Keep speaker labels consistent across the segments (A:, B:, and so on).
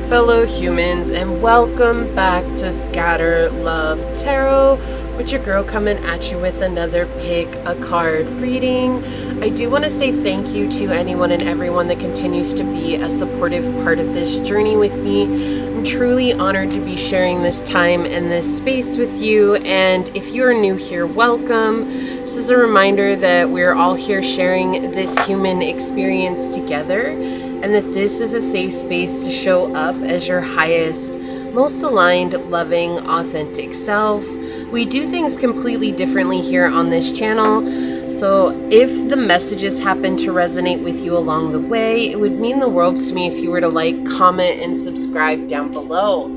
A: fellow humans, and welcome back to Scatter Love Tarot, with your girl coming at you with another pick a card reading. I do want to say thank you to anyone and everyone that continues to be a supportive part of this journey with me. I'm truly honored to be sharing this time and this space with you, and if you're new here, welcome. This is a reminder that we're all here sharing this human experience together, and that this is a safe space to show up as your highest, most aligned, loving, authentic self. We do things completely differently here on this channel, so if the messages happen to resonate with you along the way, it would mean the world to me if you were to like, comment, and subscribe down below.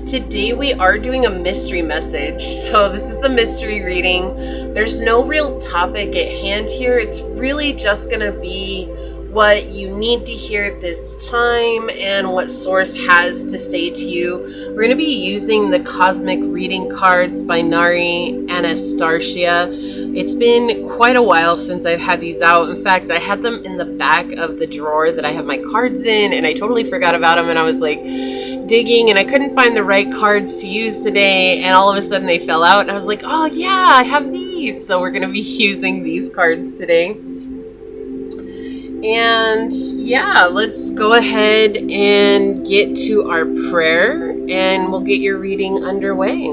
A: Today we are doing a mystery message, so this is the mystery reading. There's no real topic at hand here. It's really just gonna be what you need to hear at this time and what source has to say to you. We're going to be using the cosmic reading cards by Nari Anastasia. It's been quite a while since I've had these out. In fact, I had them in the back of the drawer that I have my cards in, and I totally forgot about them, and I was like digging and I couldn't find the right cards to use today, and all of a sudden they fell out, and I was like, oh yeah, I have these. So we're going to be using these cards today. And yeah, let's go ahead and get to our prayer and we'll get your reading underway.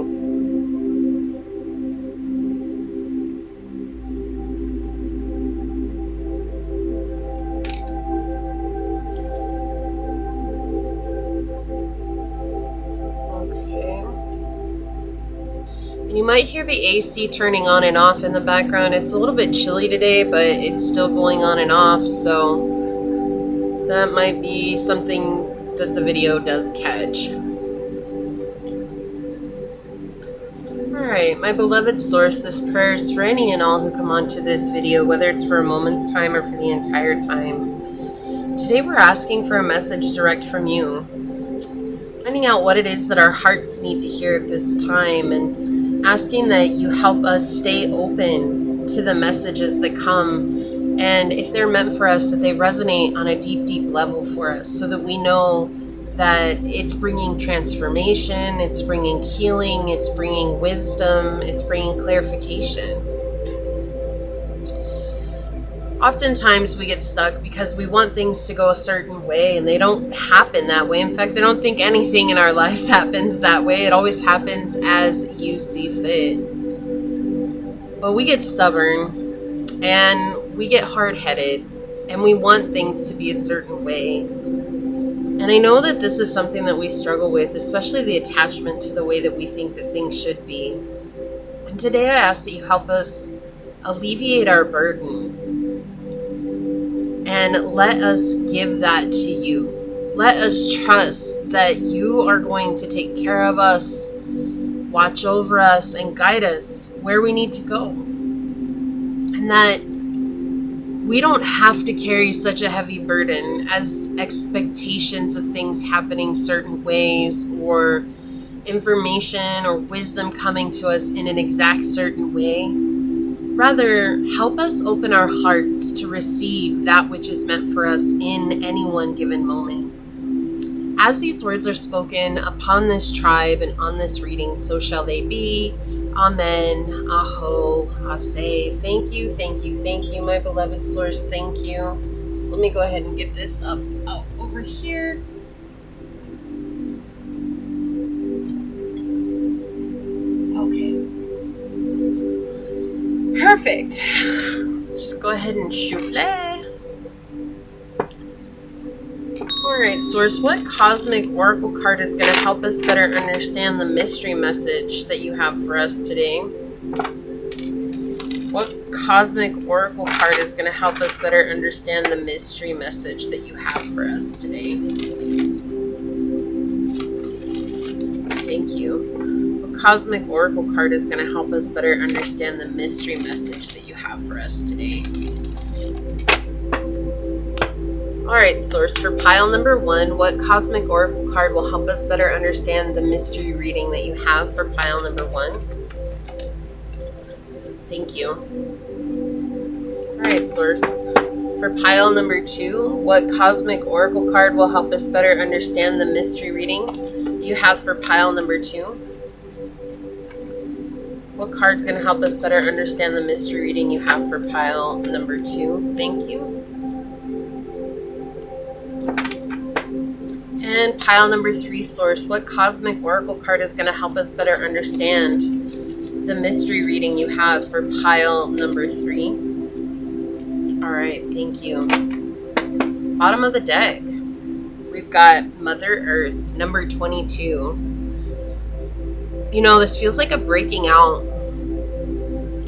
A: Okay. You might hear the AC turning on and off in the background. It's a little bit chilly today, but it's still going on and off, so that might be something that the video does catch. Alright, my beloved source, this prayer is for any and all who come onto this video, whether it's for a moment's time or for the entire time. Today we're asking for a message direct from you, finding out what it is that our hearts need to hear at this time, and asking that you help us stay open to the messages that come, and if they're meant for us, that they resonate on a deep, deep level for us, so that we know that it's bringing transformation, it's bringing healing, it's bringing wisdom, it's bringing clarification. Oftentimes we get stuck because we want things to go a certain way, and they don't happen that way. In fact, I don't think anything in our lives happens that way. It always happens as you see fit. But we get stubborn, and we get hard-headed, and we want things to be a certain way. And I know that this is something that we struggle with, especially the attachment to the way that we think that things should be. And today I ask that you help us alleviate our burden, and let us give that to you. Let us trust that you are going to take care of us, watch over us, and guide us where we need to go. And that we don't have to carry such a heavy burden as expectations of things happening certain ways, or information or wisdom coming to us in an exact certain way. Rather, help us open our hearts to receive that which is meant for us in any one given moment. As these words are spoken upon this tribe and on this reading, so shall they be. Amen. Aho. Ase. Thank you, thank you, thank you, my beloved source. Thank you. So let me go ahead and get this up over here. Perfect. Just go ahead and shuffle. Alright, source, what cosmic oracle card is going to help us better understand the mystery message that you have for us today? What cosmic oracle card is going to help us better understand the mystery message that you have for us today? Thank you. Cosmic oracle card is going to help us better understand the mystery message that you have for us today. Alright, source, for pile number 1, what cosmic oracle card will help us better understand the mystery reading that you have for pile number 1? Thank you. Alright, source, For pile number 2, what cosmic oracle card will help us better understand the mystery reading you have for pile number 2? What card's going to help us better understand the mystery reading you have for pile number 2? Thank you. And pile number 3, source. What cosmic oracle card is going to help us better understand the mystery reading you have for pile number 3? All right, thank you. Bottom of the deck, we've got Mother Earth, number 22. You know, this feels like a breaking out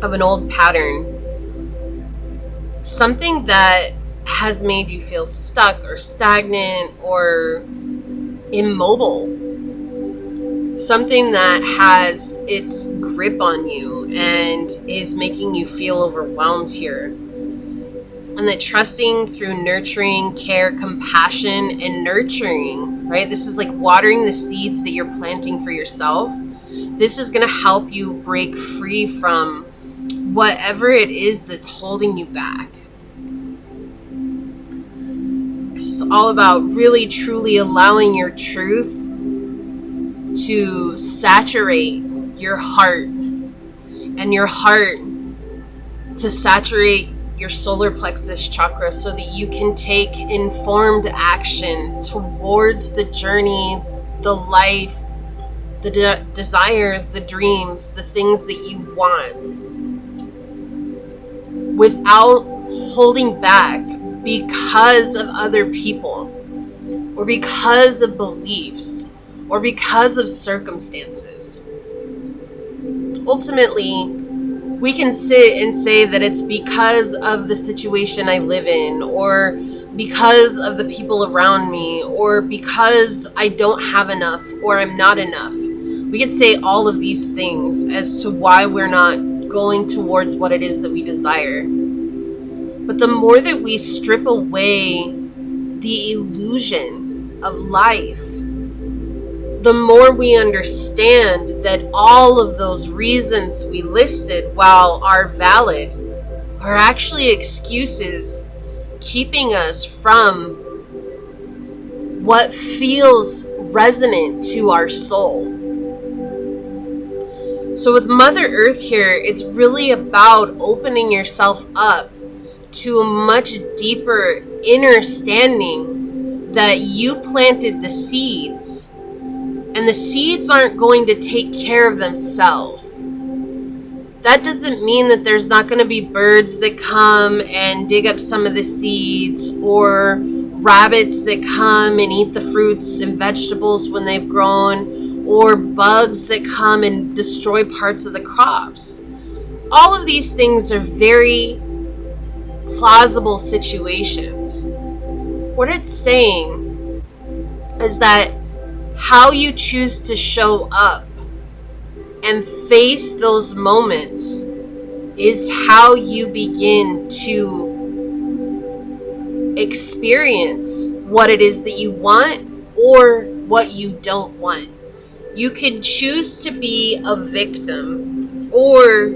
A: of an old pattern. Something that has made you feel stuck or stagnant or immobile. Something that has its grip on you and is making you feel overwhelmed here. And that trusting through nurturing, care, compassion, and nurturing, right? This is like watering the seeds that you're planting for yourself. This is going to help you break free from whatever it is that's holding you back. It's all about really, truly allowing your truth to saturate your heart, and your heart to saturate your solar plexus chakra, so that you can take informed action towards the journey, the life, the desires, the dreams, the things that you want, without holding back because of other people, or because of beliefs, or because of circumstances. Ultimately, we can sit and say that it's because of the situation I live in, or because of the people around me, or because I don't have enough, or I'm not enough. We could say all of these things as to why we're not going towards what it is that we desire. But the more that we strip away the illusion of life, the more we understand that all of those reasons we listed, while are valid, are actually excuses keeping us from what feels resonant to our soul. So with Mother Earth here, it's really about opening yourself up to a much deeper inner standing that you planted the seeds. And the seeds aren't going to take care of themselves. That doesn't mean that there's not going to be birds that come and dig up some of the seeds, or rabbits that come and eat the fruits and vegetables when they've grown, or bugs that come and destroy parts of the crops. All of these things are very plausible situations. What it's saying is that how you choose to show up and face those moments is how you begin to experience what it is that you want or what you don't want. You can choose to be a victim, or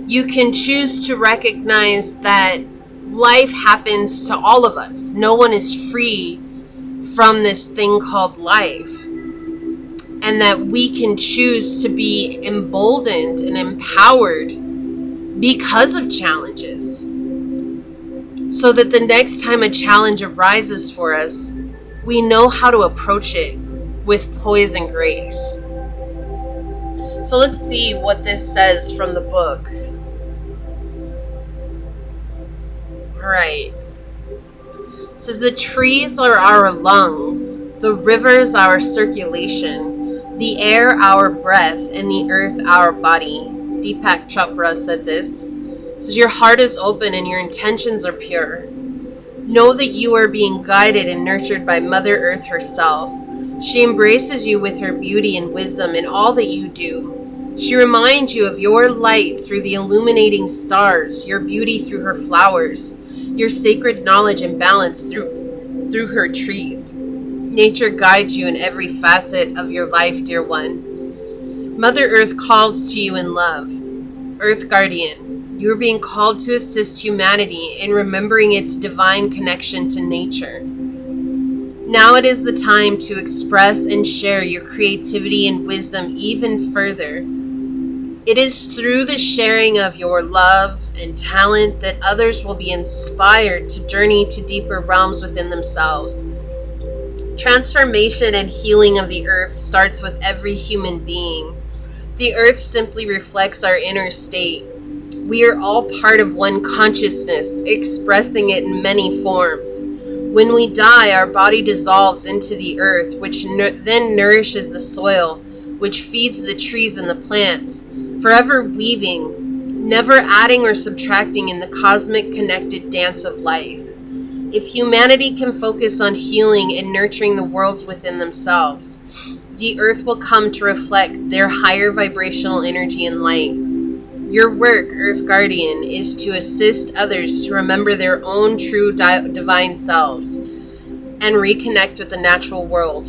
A: you can choose to recognize that life happens to all of us. No one is free from this thing called life. And that we can choose to be emboldened and empowered because of challenges. So that the next time a challenge arises for us, we know how to approach it with poise and grace. So let's see what this says from the book. All right. It says the trees are our lungs, the rivers our circulation, the air our breath, and the earth our body. Deepak Chopra said this. It says your heart is open and your intentions are pure. Know that you are being guided and nurtured by Mother Earth herself. She embraces you with her beauty and wisdom in all that you do. She reminds you of your light through the illuminating stars, your beauty through her flowers, your sacred knowledge and balance through her trees. Nature guides you in every facet of your life, dear one. Mother Earth calls to you in love. Earth Guardian, You are being called to assist humanity in remembering its divine connection to nature. Now it is the time to express and share your creativity and wisdom even further. It is through the sharing of your love and talent that others will be inspired to journey to deeper realms within themselves. Transformation and healing of the earth starts with every human being. The earth simply reflects our inner state. We are all part of one consciousness, expressing it in many forms. When we die, our body dissolves into the earth, which then nourishes the soil, which feeds the trees and the plants, forever weaving, never adding or subtracting in the cosmic connected dance of life. If humanity can focus on healing and nurturing the worlds within themselves, the earth will come to reflect their higher vibrational energy and light. Your work, Earth Guardian, is to assist others to remember their own true divine selves and reconnect with the natural world.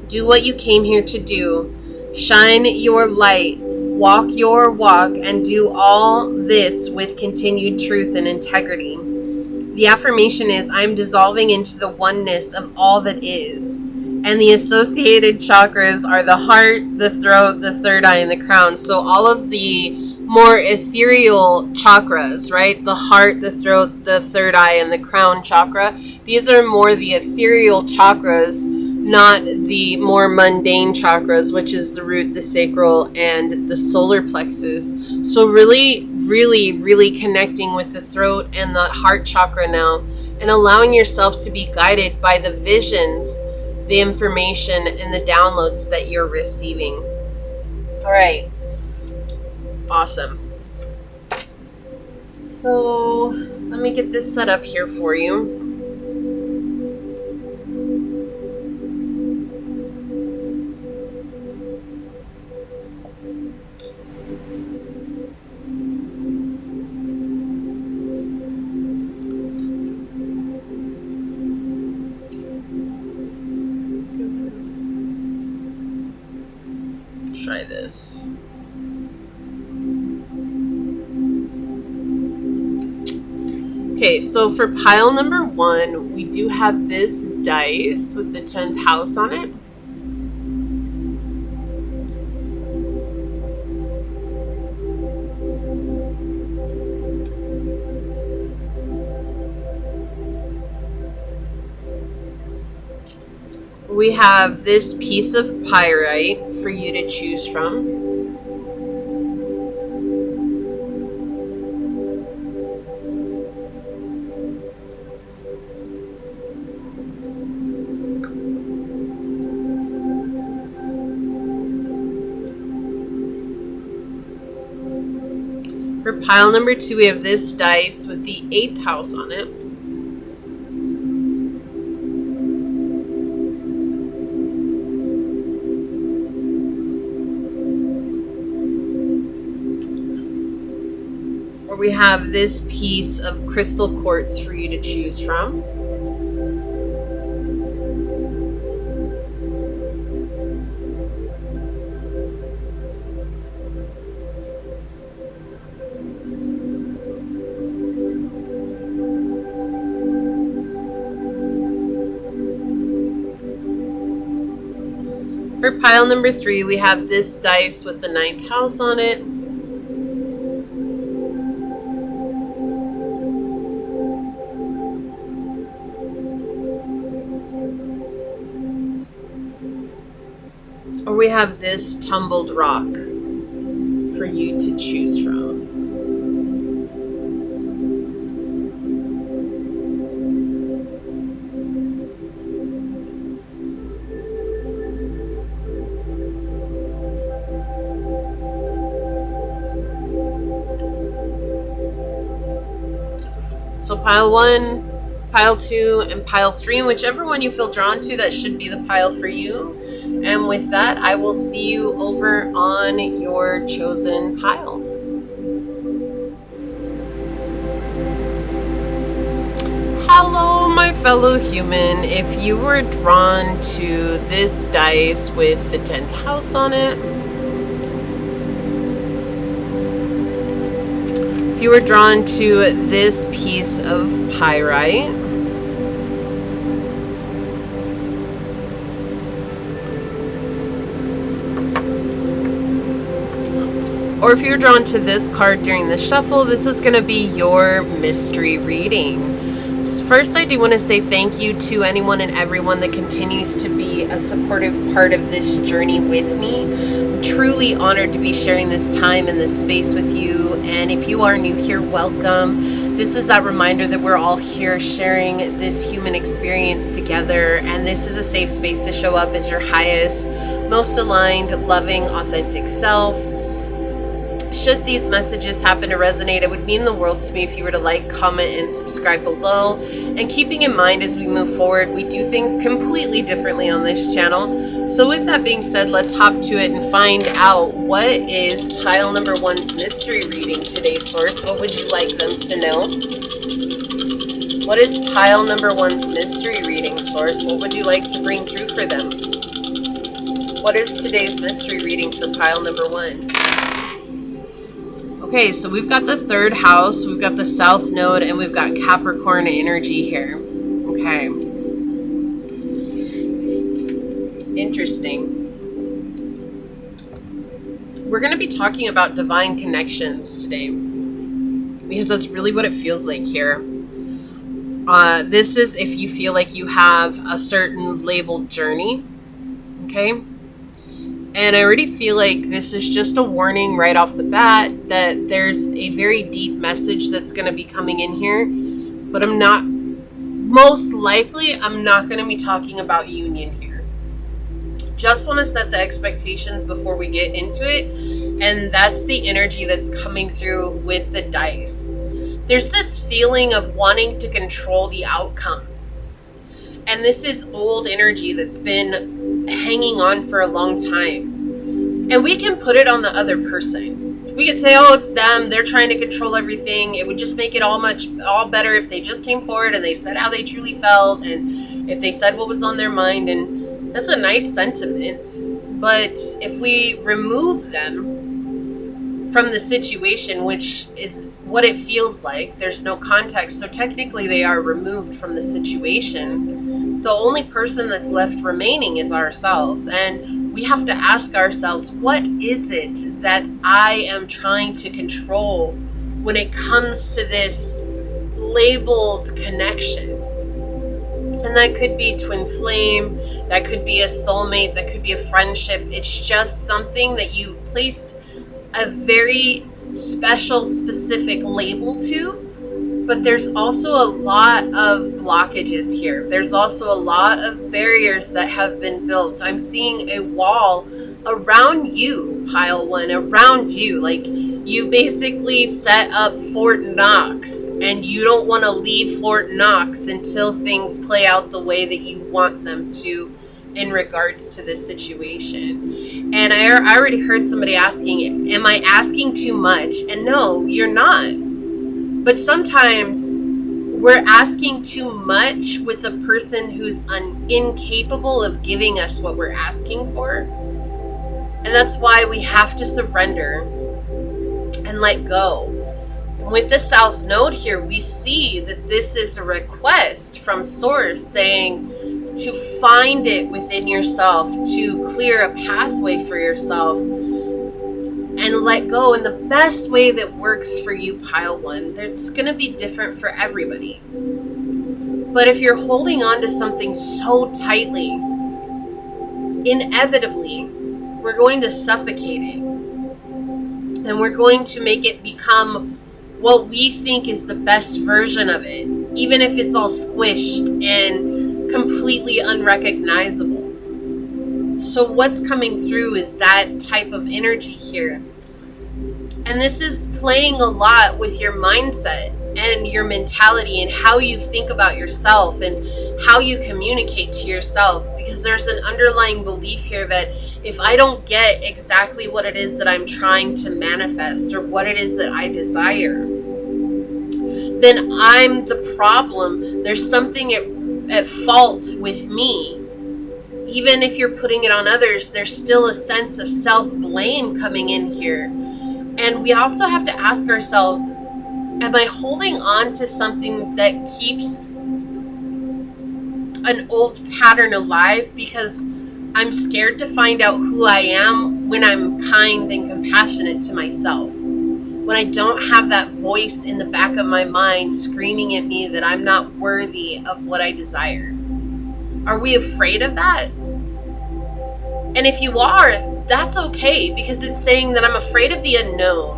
A: Do what you came here to do. Shine your light, walk your walk, and do all this with continued truth and integrity. The affirmation is, I am dissolving into the oneness of all that is. And the associated chakras are the heart, the throat, the third eye, and the crown. So all of the more ethereal chakras, right? The heart, the throat, the third eye, and the crown chakra. These are more the ethereal chakras, not the more mundane chakras, which is the root, the sacral, and the solar plexus. So really, really, really connecting with the throat and the heart chakra now, and allowing yourself to be guided by the visions, the information, and the downloads that you're receiving. All right. Awesome. So let me get this set up here for you. Try this. Okay, so for pile number 1, we do have this dice with the 10th house on it. We have this piece of pyrite for you to choose from. For pile number 2, we have this dice with the 8th house on it. Or we have this piece of crystal quartz for you to choose from. For pile number 3, we have this dice with the 9th house on it. Or we have this tumbled rock for you to choose from. So pile 1, pile 2, and pile 3, and whichever one you feel drawn to, that should be the pile for you. And with that, I will see you over on your chosen pile. Hello, my fellow human. If you were drawn to this dice with the 10th house on it, If you were drawn to this piece of pyrite, or if you're drawn to this card during the shuffle, this is going to be your mystery reading. First, I do want to say thank you to anyone and everyone that continues to be a supportive part of this journey with me. I'm truly honored to be sharing this time and this space with you. And if you are new here, welcome. This is that reminder that we're all here sharing this human experience together. And this is a safe space to show up as your highest, most aligned, loving, authentic self. Should these messages happen to resonate, it would mean the world to me if you were to like, comment, and subscribe below. And keeping in mind as we move forward, we do things completely differently on this channel. So with that being said, let's hop to it and find out what is pile number 1's mystery reading today, Source. What would you like them to know? What is pile number 1's mystery reading, Source? What would you like to bring through for them? What is today's mystery reading for pile number 1? Okay, so we've got the 3rd house, we've got the South Node, and we've got Capricorn energy here. Okay. Interesting. We're going to be talking about divine connections today, because that's really what it feels like here. This is if you feel like you have a certain labeled journey, okay? And I already feel like this is just a warning right off the bat that there's a very deep message that's going to be coming in here. But I'm not going to be talking about union here. Just want to set the expectations before we get into it. And that's the energy that's coming through with the dice. There's this feeling of wanting to control the outcome. And this is old energy that's been hanging on for a long time. And we can put it on the other person. We could say, oh, it's them, they're trying to control everything. It would just make it all better if they just came forward and they said how they truly felt, and if they said what was on their mind. And that's a nice sentiment. But if we remove them from the situation, which is what it feels like, there's no context, so technically they are removed from the situation. The only person that's left remaining is ourselves. And we have to ask ourselves, what is it that I am trying to control when it comes to this labeled connection? And that could be twin flame, that could be a soulmate, that could be a friendship. It's just something that you've placed a very special, specific label to. But there's also a lot of blockages here. There's also a lot of barriers that have been built. I'm seeing a wall around you, pile 1, around you. Like, you basically set up Fort Knox, and you don't want to leave Fort Knox until things play out the way that you want them to in regards to this situation. And I already heard somebody asking, am I asking too much? And no, you're not. But sometimes we're asking too much with a person who's incapable of giving us what we're asking for. And that's why we have to surrender and let go. With the South Node here, we see that this is a request from Source saying to find it within yourself, to clear a pathway for yourself, and let go in the best way that works for you, pile 1. It's going to be different for everybody. But if you're holding on to something so tightly, inevitably, we're going to suffocate it. And we're going to make it become what we think is the best version of it, even if it's all squished and completely unrecognizable. So what's coming through is that type of energy here. And this is playing a lot with your mindset and your mentality and how you think about yourself and how you communicate to yourself. Because there's an underlying belief here that if I don't get exactly what it is that I'm trying to manifest or what it is that I desire, then I'm the problem. There's something at fault with me. Even if you're putting it on others, there's still a sense of self-blame coming in here. And we also have to ask ourselves, Am I holding on to something that keeps an old pattern alive because I'm scared to find out who I am when I'm kind and compassionate to myself? When I don't have that voice in the back of my mind screaming at me that I'm not worthy of what I desire? Are we afraid of that? And if you are, that's okay, because it's saying that I'm afraid of the unknown.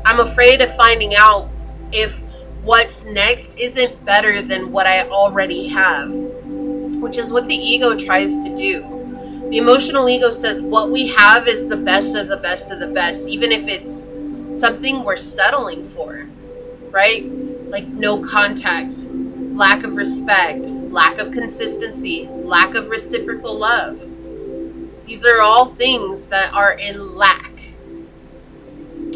A: I'm afraid of finding out if what's next isn't better than what I already have, which is what the ego tries to do. The emotional ego says what we have is the best of the best of the best, even if it's something we're settling for, right? Like no contact, lack of respect, lack of consistency, lack of reciprocal love. These are all things that are in lack.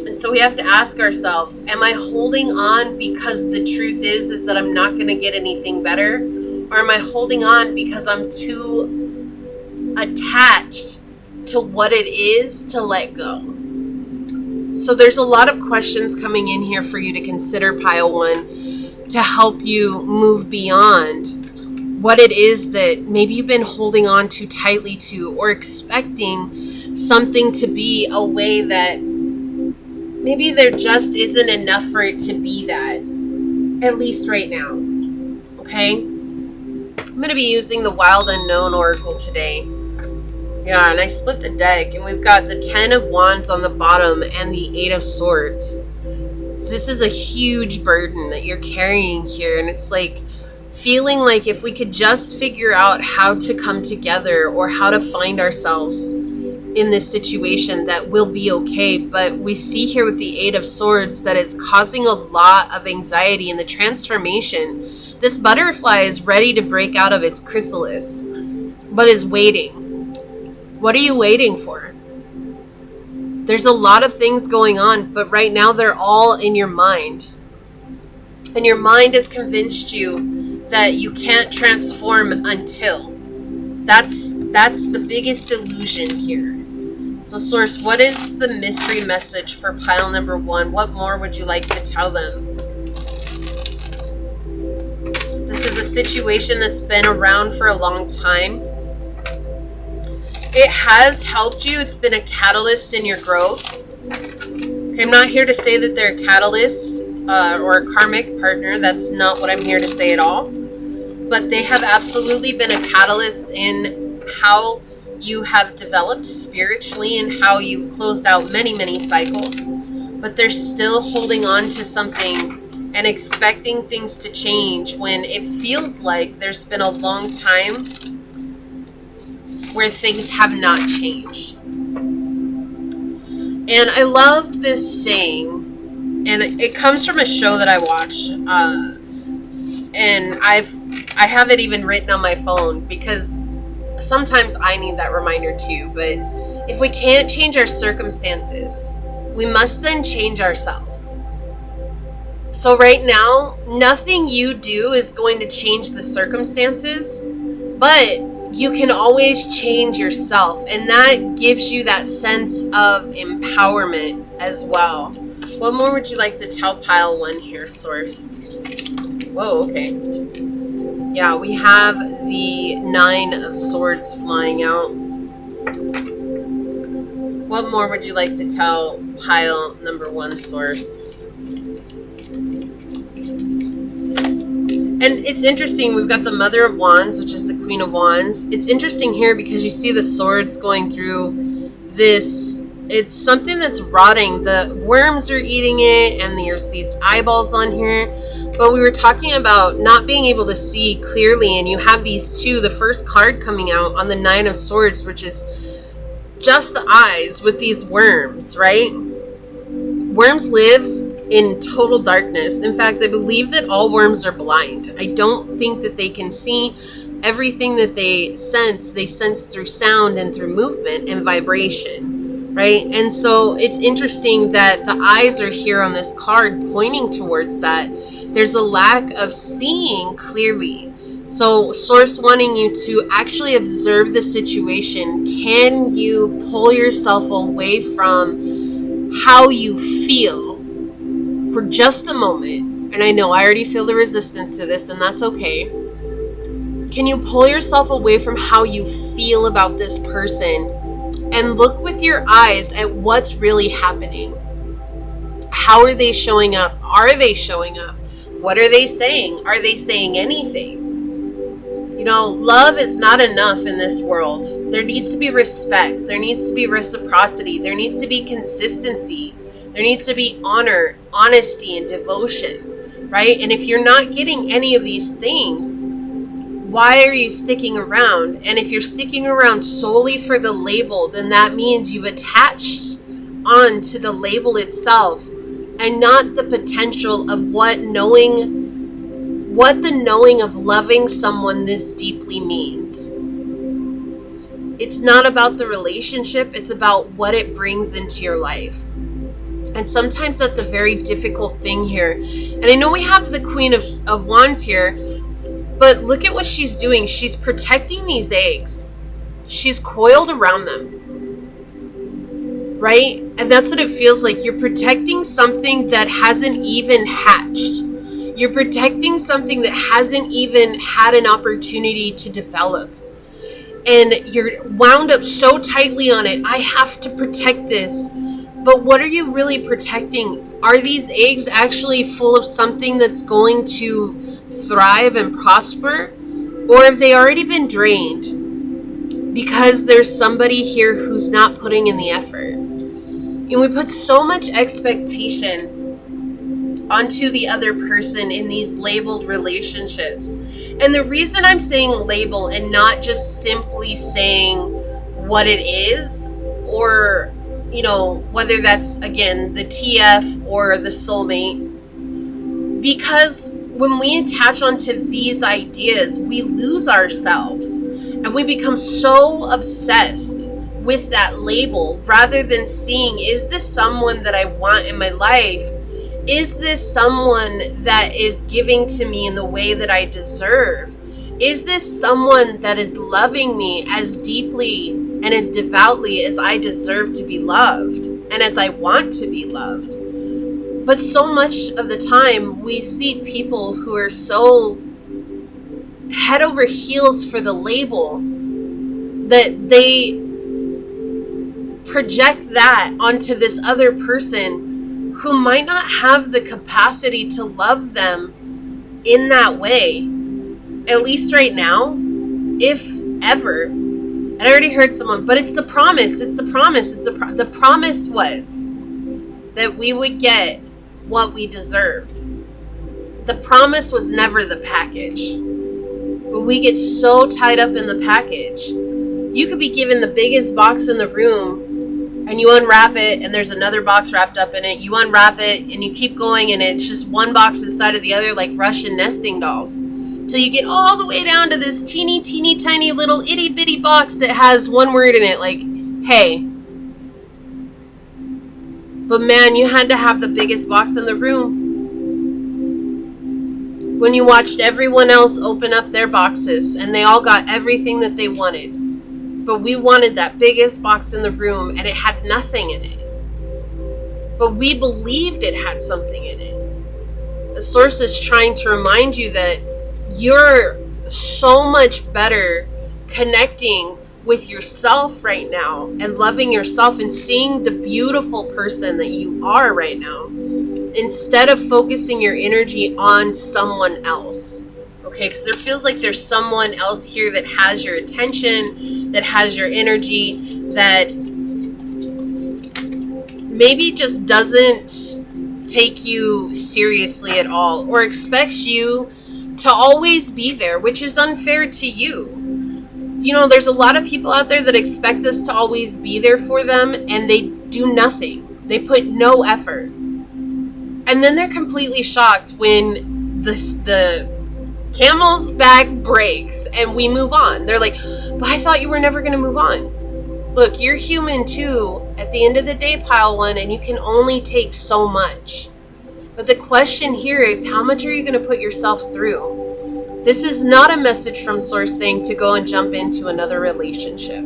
A: And so we have to ask ourselves, am I holding on because the truth is that I'm not going to get anything better? Or am I holding on because I'm too attached to what it is to let go? So there's a lot of questions coming in here for you to consider, pile one, to help you move beyond what it is that maybe you've been holding on too tightly to, or expecting something to be a way that maybe there just isn't enough for it to be that, at least right now. Okay? I'm going to be using the Wild Unknown Oracle today. Yeah, and I split the deck, and we've got the 10 of Wands on the bottom and the 8 of Swords. This is a huge burden that you're carrying here, and it's like feeling like if we could just figure out how to come together or how to find ourselves in this situation, that we'll be okay. But we see here with the 8 of Swords that it's causing a lot of anxiety in the transformation. This butterfly is ready to break out of its chrysalis, but is waiting. What are you waiting for? There's a lot of things going on, but right now they're all in your mind. And your mind has convinced you that you can't transform until. That's the biggest illusion here. So Source, what is the mystery message for pile number one? What more would you like to tell them? This is a situation that's been around for a long time. It has helped you. It's been a catalyst in your growth. Okay, I'm not here to say that they're a catalyst or a karmic partner. That's not what I'm here to say at all. But they have absolutely been a catalyst in how you have developed spiritually and how you've closed out many, many cycles. But they're still holding on to something and expecting things to change when it feels like there's been a long time where things have not changed. And I love this saying, and it comes from a show that I watch, and I have it even written on my phone because sometimes I need that reminder too. But if we can't change our circumstances, we must then change ourselves. So right now, nothing you do is going to change the circumstances, but you can always change yourself, and that gives you that sense of empowerment as well. What more would you like to tell pile one here, Source? Whoa, okay. Yeah, we have the 9 of Swords flying out. What more would you like to tell pile number one, Source? And it's interesting, we've got the Mother of Wands, which is the Queen of Wands. It's interesting here because you see the swords going through this. It's something that's rotting. The worms are eating it, and there's these eyeballs on here. But we were talking about not being able to see clearly, and you have these two. The first card coming out on the 9 of Swords, which is just the eyes with these worms, right? Worms live in total darkness. In fact, I believe that all worms are blind. I don't think that they can see. Everything that they sense through sound and through movement and vibration, right? And so it's interesting that the eyes are here on this card pointing towards that. There's a lack of seeing clearly. So Source wanting you to actually observe the situation. Can you pull yourself away from how you feel for just a moment, and I know I already feel the resistance to this, and that's okay. Can you pull yourself away from how you feel about this person and look with your eyes at what's really happening? How are they showing up? Are they showing up? What are they saying? Are they saying anything? You know, love is not enough in this world. There needs to be respect. There needs to be reciprocity. There needs to be consistency. There needs to be honor, honesty, and devotion, right? And if you're not getting any of these things, why are you sticking around? And if you're sticking around solely for the label, then that means you've attached on to the label itself and not the potential of what the knowing of loving someone this deeply means. It's not about the relationship, it's about what it brings into your life. And sometimes that's a very difficult thing here. And I know we have the Queen of Wands here, but look at what she's doing. She's protecting these eggs. She's coiled around them. Right? And that's what it feels like. You're protecting something that hasn't even hatched. You're protecting something that hasn't even had an opportunity to develop. And you're wound up so tightly on it. I have to protect this. But what are you really protecting? Are these eggs actually full of something that's going to thrive and prosper? Or have they already been drained? Because there's somebody here who's not putting in the effort. And we put so much expectation onto the other person in these labeled relationships. And the reason I'm saying label and not just simply saying what it is, or, you know, whether that's, again, the TF or the soulmate, because when we attach onto these ideas, we lose ourselves and we become so obsessed with that label rather than seeing, is this someone that I want in my life? Is this someone that is giving to me in the way that I deserve? Is this someone that is loving me as deeply and as devoutly as I deserve to be loved and as I want to be loved? But so much of the time we see people who are so head over heels for the label that they project that onto this other person who might not have the capacity to love them in that way, at least right now, if ever. And I already heard someone, but it's the promise, the promise was that we would get what we deserved. The promise was never the package. But we get so tied up in the package. You could be given the biggest box in the room, and you unwrap it and there's another box wrapped up in it. You unwrap it and you keep going and it's just one box inside of the other, like Russian nesting dolls, till you get all the way down to this teeny tiny little itty bitty box that has one word in it, like, hey. But man, you had to have the biggest box in the room. When you watched everyone else open up their boxes and they all got everything that they wanted. But we wanted that biggest box in the room and it had nothing in it. But we believed it had something in it. The source is trying to remind you that you're so much better connecting with yourself right now and loving yourself and seeing the beautiful person that you are right now, instead of focusing your energy on someone else. Okay, because there feels like there's someone else here that has your attention, that has your energy, that maybe just doesn't take you seriously at all, or expects you to always be there, which is unfair to you. You know, there's a lot of people out there that expect us to always be there for them, and they do nothing. They put no effort. And then they're completely shocked when the camel's back breaks and we move on. They're like, but I thought you were never going to move on. Look, you're human too at the end of the day, pile one, and you can only take so much. But the question here is, how much are you going to put yourself through? This is not a message from Source saying to go and jump into another relationship.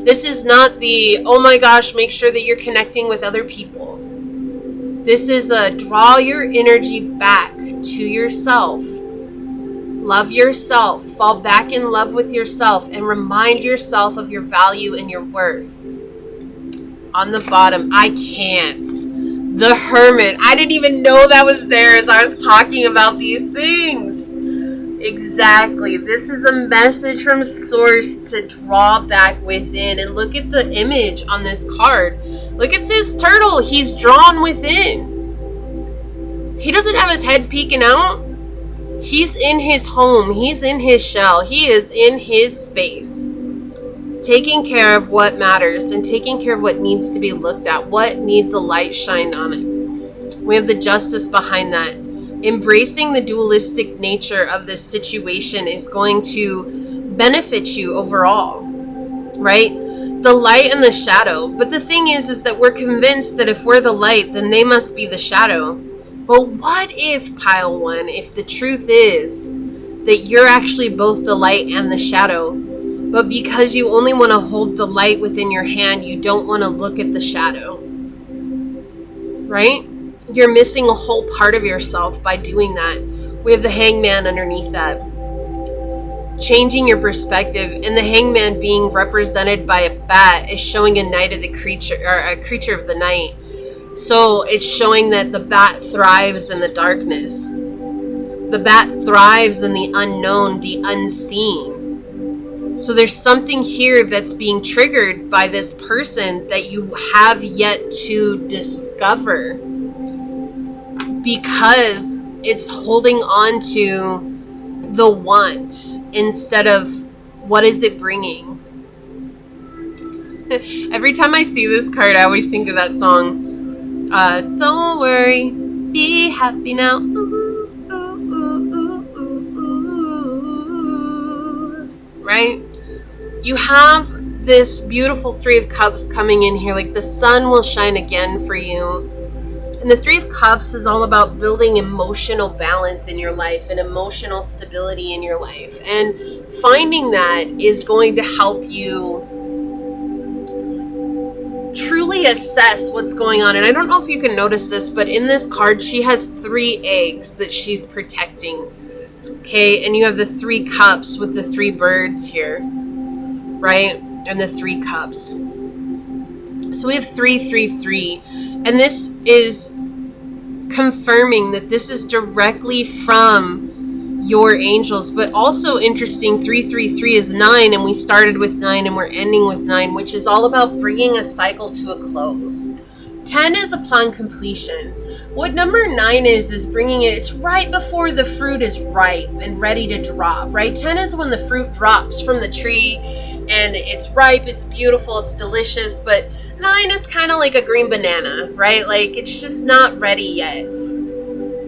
A: This is not the, oh my gosh, make sure that you're connecting with other people. This is a draw your energy back to yourself. Love yourself. Fall back in love with yourself and remind yourself of your value and your worth. On the bottom, I can't. The Hermit. I didn't even know that was there as I was talking about these things. Exactly. This is a message from Source to draw back within. And look at the image on this card. Look at this turtle. He's drawn within. He doesn't have his head peeking out. He's in his home. He's in his shell. He is in his space. Taking care of what matters and taking care of what needs to be looked at. What needs a light shined on it. We have the Justice behind that. Embracing the dualistic nature of this situation is going to benefit you overall, right? The light and the shadow. But the thing is that we're convinced that if we're the light, then they must be the shadow. But what if, pile one, if the truth is that you're actually both the light and the shadow, but because you only want to hold the light within your hand, you don't want to look at the shadow, right? You're missing a whole part of yourself by doing that. We have the Hangman underneath that. Changing your perspective, and the Hangman being represented by a bat is showing a night of the creature, or a creature of the night. So it's showing that the bat thrives in the darkness. The bat thrives in the unknown, the unseen. So there's something here that's being triggered by this person that you have yet to discover, because it's holding on to the want instead of what is it bringing. Every time I see this card, I always think of that song. Don't worry, be happy now. Ooh, ooh, ooh, ooh, ooh. Right? You have this beautiful Three of Cups coming in here. Like the sun will shine again for you. And the Three of Cups is all about building emotional balance in your life and emotional stability in your life. And finding that is going to help you truly assess what's going on. And I don't know if you can notice this, but in this card, she has 3 eggs that she's protecting. Okay, and you have the 3 cups with the 3 birds here, right? And the 3 cups. So we have 3, 3, 3. And this is confirming that this is directly from your angels. But also interesting, 3, 3, 3 is 9, and we started with 9 and we're ending with 9, which is all about bringing a cycle to a close. 10 is upon completion. What number 9 is bringing it, it's right before the fruit is ripe and ready to drop, right? 10 is when the fruit drops from the tree and it's ripe, it's beautiful, it's delicious, but 9 is kind of like a green banana, right? Like it's just not ready yet.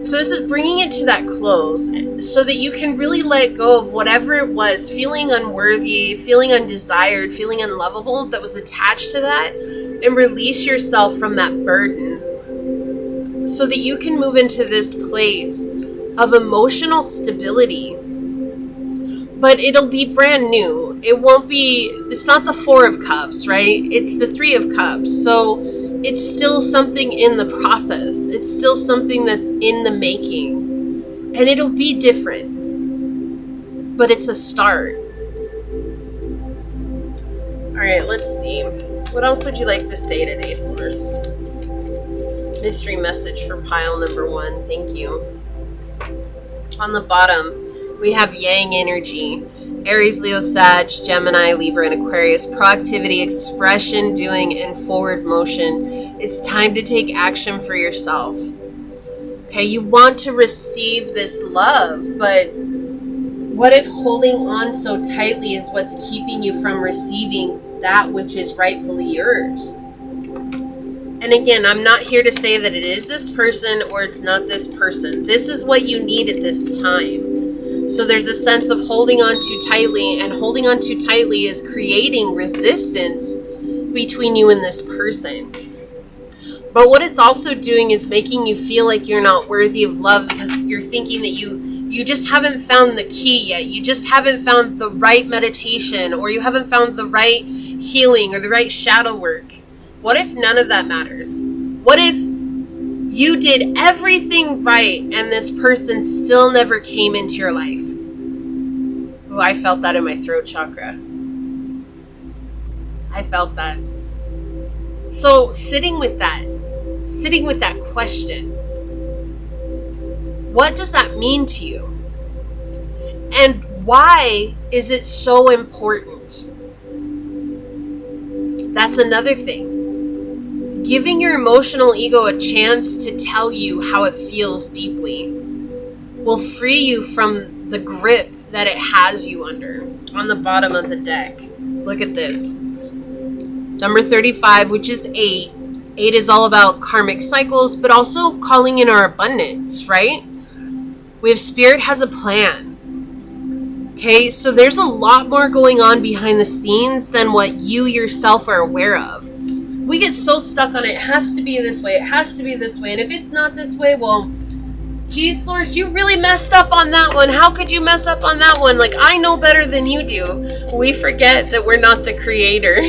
A: So this is bringing it to that close so that you can really let go of whatever it was, feeling unworthy, feeling undesired, feeling unlovable that was attached to that, and release yourself from that burden so that you can move into this place of emotional stability. But it'll be brand new. It won't be, it's not the 4 of Cups, right? It's the 3 of Cups. So it's still something in the process. It's still something that's in the making. And it'll be different. But it's a start. Alright, let's see. What else would you like to say today, Source? Mystery message for pile number 1. Thank you. On the bottom, we have Yang energy. Aries, Leo, Sag, Gemini, Libra, and Aquarius. Proactivity, expression, doing, and forward motion. It's time to take action for yourself. Okay, you want to receive this love, but what if holding on so tightly is what's keeping you from receiving that which is rightfully yours? And again, I'm not here to say that it is this person or it's not this person. This is what you need at this time. So there's a sense of holding on too tightly, and holding on too tightly is creating resistance between you and this person. But what it's also doing is making you feel like you're not worthy of love because you're thinking that you just haven't found the key yet. You just haven't found the right meditation, or you haven't found the right healing or the right shadow work. What if none of that matters? What if You did everything right, and this person still never came into your life. Oh, I felt that in my throat chakra. I felt that. So sitting with that question, what does that mean to you? And why is it so important? That's another thing. Giving your emotional ego a chance to tell you how it feels deeply will free you from the grip that it has you under. On the bottom of the deck, look at this. Number 35, which is 8. 8 is all about karmic cycles, but also calling in our abundance, right? We have Spirit has a plan. Okay, so there's a lot more going on behind the scenes than what you yourself are aware of. We get so stuck on it has to be this way, it has to be this way, and if it's not this way, well, geez, Source, you really messed up on that one. How could you mess up on that one? Like, I know better than you do. We forget that we're not the creator.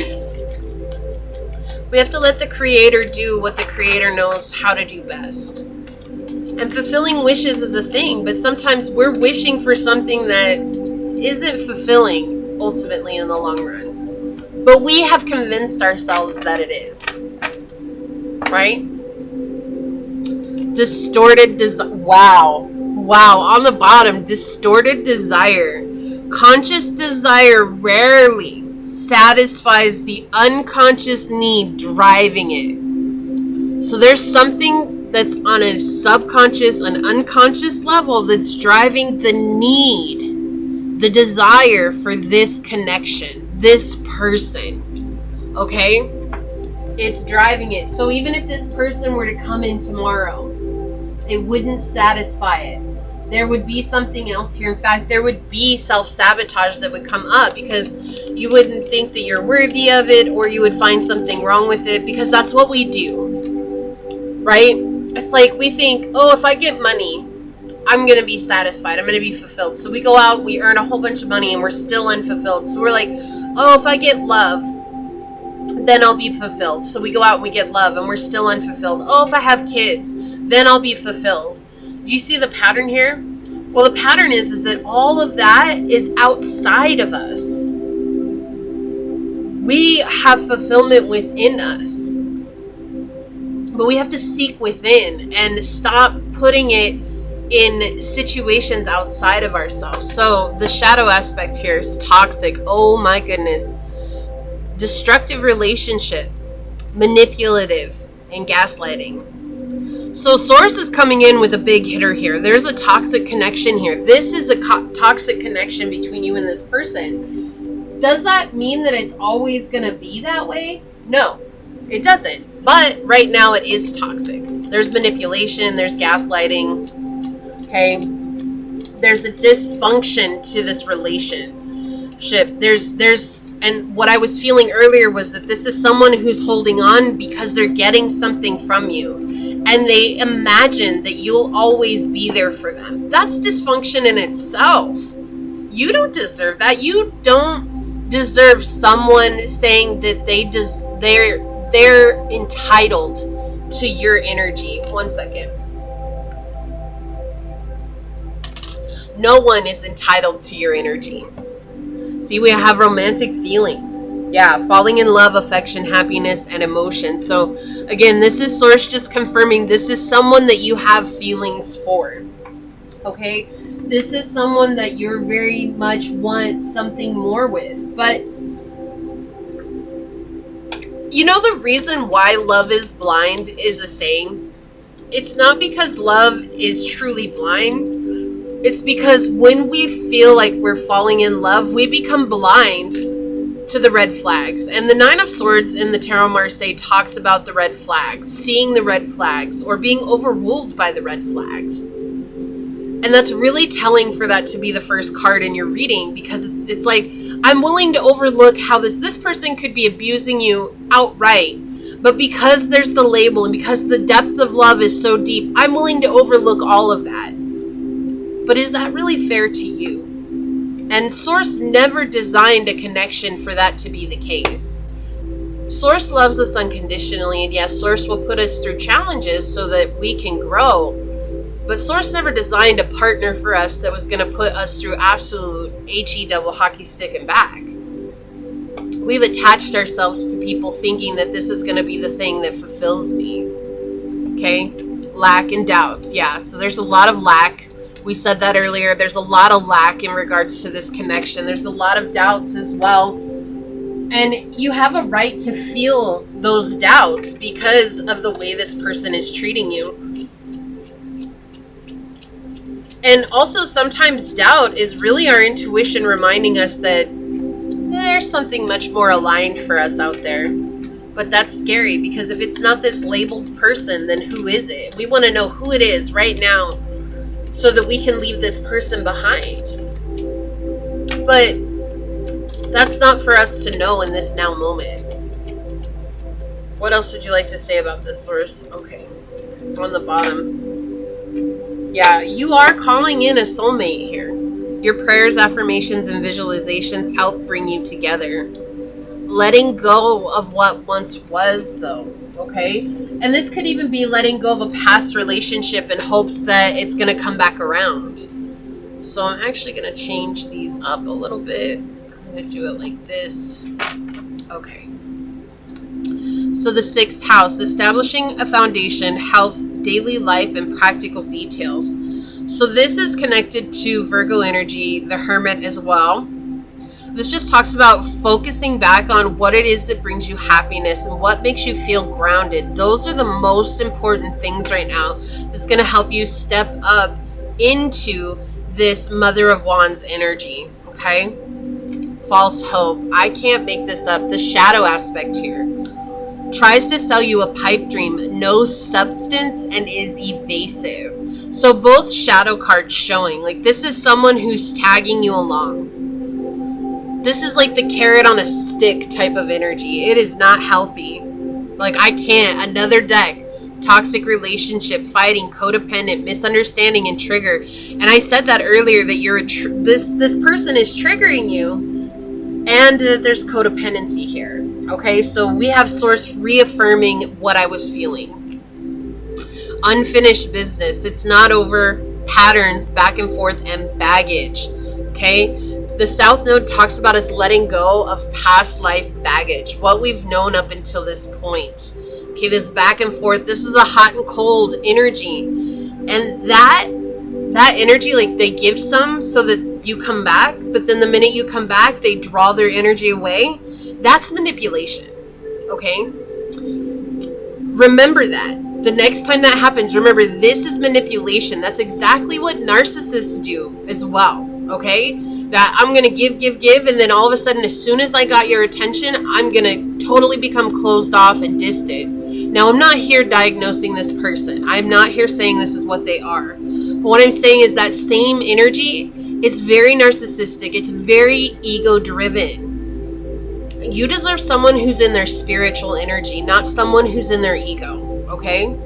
A: We have to let the creator do what the creator knows how to do best. And fulfilling wishes is a thing, but sometimes we're wishing for something that isn't fulfilling ultimately in the long run. But we have convinced ourselves that it is. Right? Distorted desire. Wow. On the bottom, distorted desire. Conscious desire rarely satisfies the unconscious need driving it. So there's something that's on a subconscious and unconscious level that's driving the need, the desire for this connection, this person. Okay? It's driving it. So even if this person were to come in tomorrow, it wouldn't satisfy it. There would be something else here. In fact, there would be self-sabotage that would come up because you wouldn't think that you're worthy of it, or you would find something wrong with it, because that's what we do, right? It's like we think, oh, if I get money, I'm going to be satisfied. I'm going to be fulfilled. So we go out, we earn a whole bunch of money, and we're still unfulfilled. So we're like, oh, if I get love, then I'll be fulfilled. So we go out and we get love, and we're still unfulfilled. Oh, if I have kids, then I'll be fulfilled. Do you see the pattern here? Well, the pattern is that all of that is outside of us. We have fulfillment within us. But we have to seek within and stop putting it in situations outside of ourselves. So the shadow aspect here is toxic. Oh my goodness. Destructive relationship, manipulative, and gaslighting. So Source is coming in with a big hitter here. There's a toxic connection here. This is a toxic connection between you and this person. Does that mean that it's always going to be that way? No, it doesn't. But right now it is toxic. There's manipulation, there's gaslighting, okay? There's a dysfunction to this relationship. And what I was feeling earlier was that this is someone who's holding on because they're getting something from you. And they imagine that you'll always be there for them. That's dysfunction in itself. You don't deserve that. You don't deserve someone saying that they're entitled to your energy. 1 second. No one is entitled to your energy. See, we have romantic feelings. Yeah, falling in love, affection, happiness, and emotion. So, again, this is Source just confirming this is someone that you have feelings for. Okay? This is someone that you're very much want something more with. But, you know the reason why love is blind is a saying? It's not because love is truly blind. It's because when we feel like we're falling in love, we become blind to the red flags. And the 9 of Swords in the Tarot Marseille talks about the red flags, seeing the red flags, or being overruled by the red flags. And that's really telling for that to be the first card in your reading, because it's like, I'm willing to overlook how this person could be abusing you outright, but because there's the label and because the depth of love is so deep, I'm willing to overlook all of that. But is that really fair to you? And Source never designed a connection for that to be the case. Source loves us unconditionally, and yes, Source will put us through challenges so that we can grow. But Source never designed a partner for us that was going to put us through absolute HE double hockey stick and back. We've attached ourselves to people thinking that this is going to be the thing that fulfills me. Okay? Lack and doubts. Yeah, so there's a lot of lack. We said that earlier. There's a lot of lack in regards to this connection. There's a lot of doubts as well. And you have a right to feel those doubts because of the way this person is treating you. And also sometimes doubt is really our intuition reminding us that there's something much more aligned for us out there. But that's scary because if it's not this labeled person, then who is it? We want to know who it is right now so that we can leave this person behind. But that's not for us to know in this now moment. What else would you like to say about this, Source? Okay, on the bottom. Yeah, you are calling in a soulmate here. Your prayers, affirmations, and visualizations help bring you together. Letting go of what once was, though, okay? And this could even be letting go of a past relationship in hopes that it's going to come back around. So I'm actually going to change these up a little bit. I'm going to do it like this. Okay. So the 6th house, establishing a foundation, health, daily life, and practical details. So this is connected to Virgo energy, the Hermit as well. This just talks about focusing back on what it is that brings you happiness and what makes you feel grounded. Those are the most important things right now. It's going to help you step up into this Mother of Wands energy, okay? False hope. I can't make this up. The shadow aspect here tries to sell you a pipe dream, no substance, and is evasive. So both shadow cards showing, like this is someone who's tagging you along. This is like the carrot on a stick type of energy. It is not healthy. Like I can't. Another deck. Toxic relationship, fighting, codependent, misunderstanding, and trigger. And I said that earlier that you're this person is triggering you, and there's codependency here. Okay, so we have Source reaffirming what I was feeling. Unfinished business. It's not over. Patterns, back and forth, and baggage. Okay, the South Node talks about us letting go of past life baggage, what we've known up until this point. Okay, this back and forth. This is a hot and cold energy, and that energy, like they give some so that you come back, but then the minute you come back, they draw their energy away. That's manipulation, okay? Remember that. The next time that happens, remember this is manipulation. That's exactly what narcissists do as well, okay? That I'm going to give, and then all of a sudden, as soon as I got your attention, I'm going to totally become closed off and distant. Now, I'm not here diagnosing this person. I'm not here saying this is what they are. But what I'm saying is that same energy, it's very narcissistic. It's very ego-driven. You deserve someone who's in their spiritual energy, not someone who's in their ego, okay?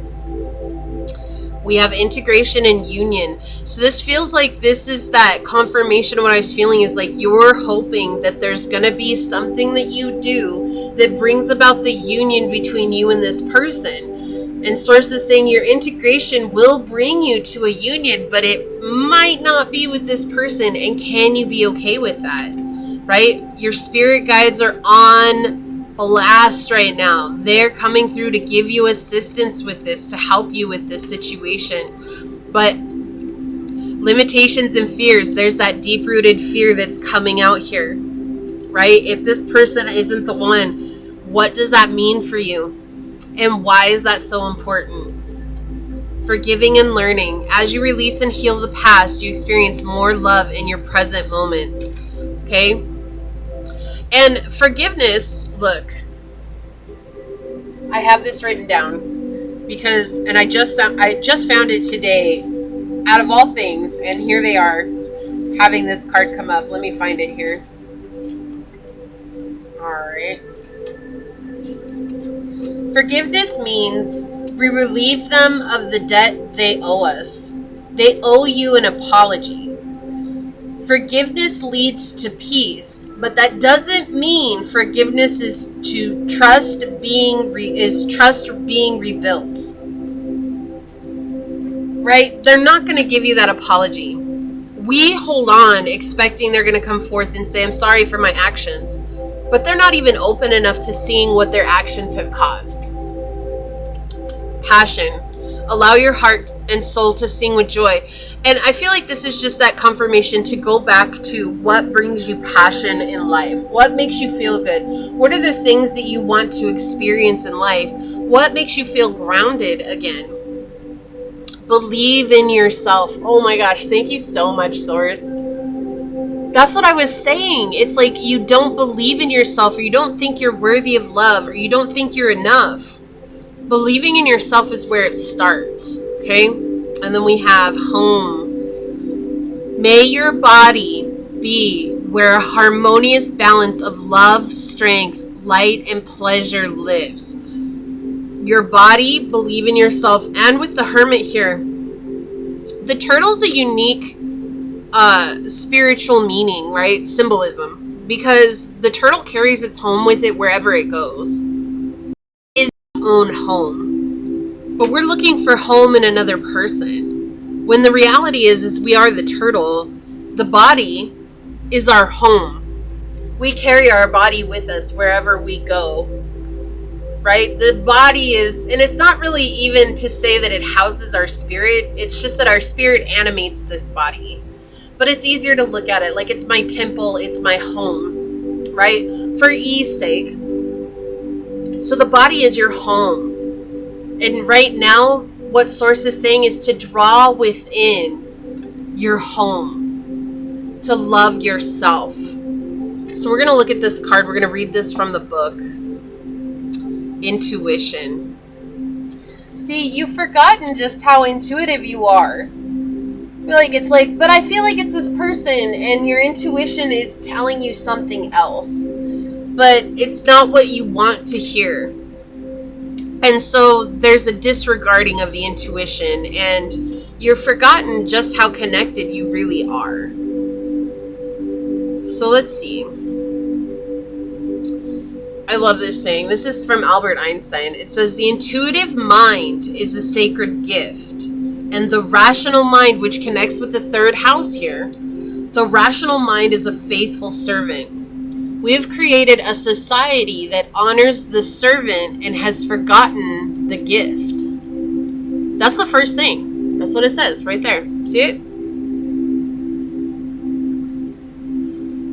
A: We have integration and union. So this feels like this is that confirmation of what I was feeling is like you're hoping that there's going to be something that you do that brings about the union between you and this person. And Source is saying your integration will bring you to a union, but it might not be with this person. And can you be okay with that? Right? Your spirit guides are on blast right now. They're coming through to give you assistance with this, to help you with this situation. But limitations and fears, there's that deep-rooted fear that's coming out here, right? If this person isn't the one, what does that mean for you? And why is that so important? Forgiving and learning. As you release and heal the past, you experience more love in your present moments, okay? And forgiveness, look, I have this written down because, and I just found it today, out of all things, and here they are, having this card come up. Let me find it here. All right. Forgiveness means we relieve them of the debt they owe us. They owe you an apology. Forgiveness leads to peace, but that doesn't mean forgiveness is to trust being rebuilt. Right? They're not going to give you that apology. We hold on expecting they're going to come forth and say, I'm sorry for my actions. But they're not even open enough to seeing what their actions have caused. Passion. Allow your heart and soul to sing with joy. And I feel like this is just that confirmation to go back to what brings you passion in life. What makes you feel good? What are the things that you want to experience in life? What makes you feel grounded again? Believe in yourself. Oh my gosh, thank you so much, Source. That's what I was saying. It's like you don't believe in yourself, or you don't think you're worthy of love, or you don't think you're enough. Believing in yourself is where it starts, okay? And then we have home. May your body be where a harmonious balance of love, strength, light, and pleasure lives. Your body, believe in yourself. And with the Hermit here, the turtle's a unique spiritual meaning, right? Symbolism. Because the turtle carries its home with it wherever it goes. It is its own home. But we're looking for home in another person. When the reality is we are the turtle. The body is our home. We carry our body with us wherever we go. Right? The body is, and it's not really even to say that it houses our spirit. It's just that our spirit animates this body. But it's easier to look at it like it's my temple, it's my home, right? For ease sake. So the body is your home. And right now, what Source is saying is to draw within your home, to love yourself. So we're going to look at this card. We're going to read this from the book. Intuition. See, you've forgotten just how intuitive you are. But I feel like it's this person and your intuition is telling you something else. But it's not what you want to hear. And so there's a disregarding of the intuition, and you've forgotten just how connected you really are. So let's see. I love this saying. This is from Albert Einstein. It says, the intuitive mind is a sacred gift, and the rational mind, which connects with the third house here, the rational mind is a faithful servant. We have created a society that honors the servant and has forgotten the gift. That's the first thing. That's what it says right there. See it?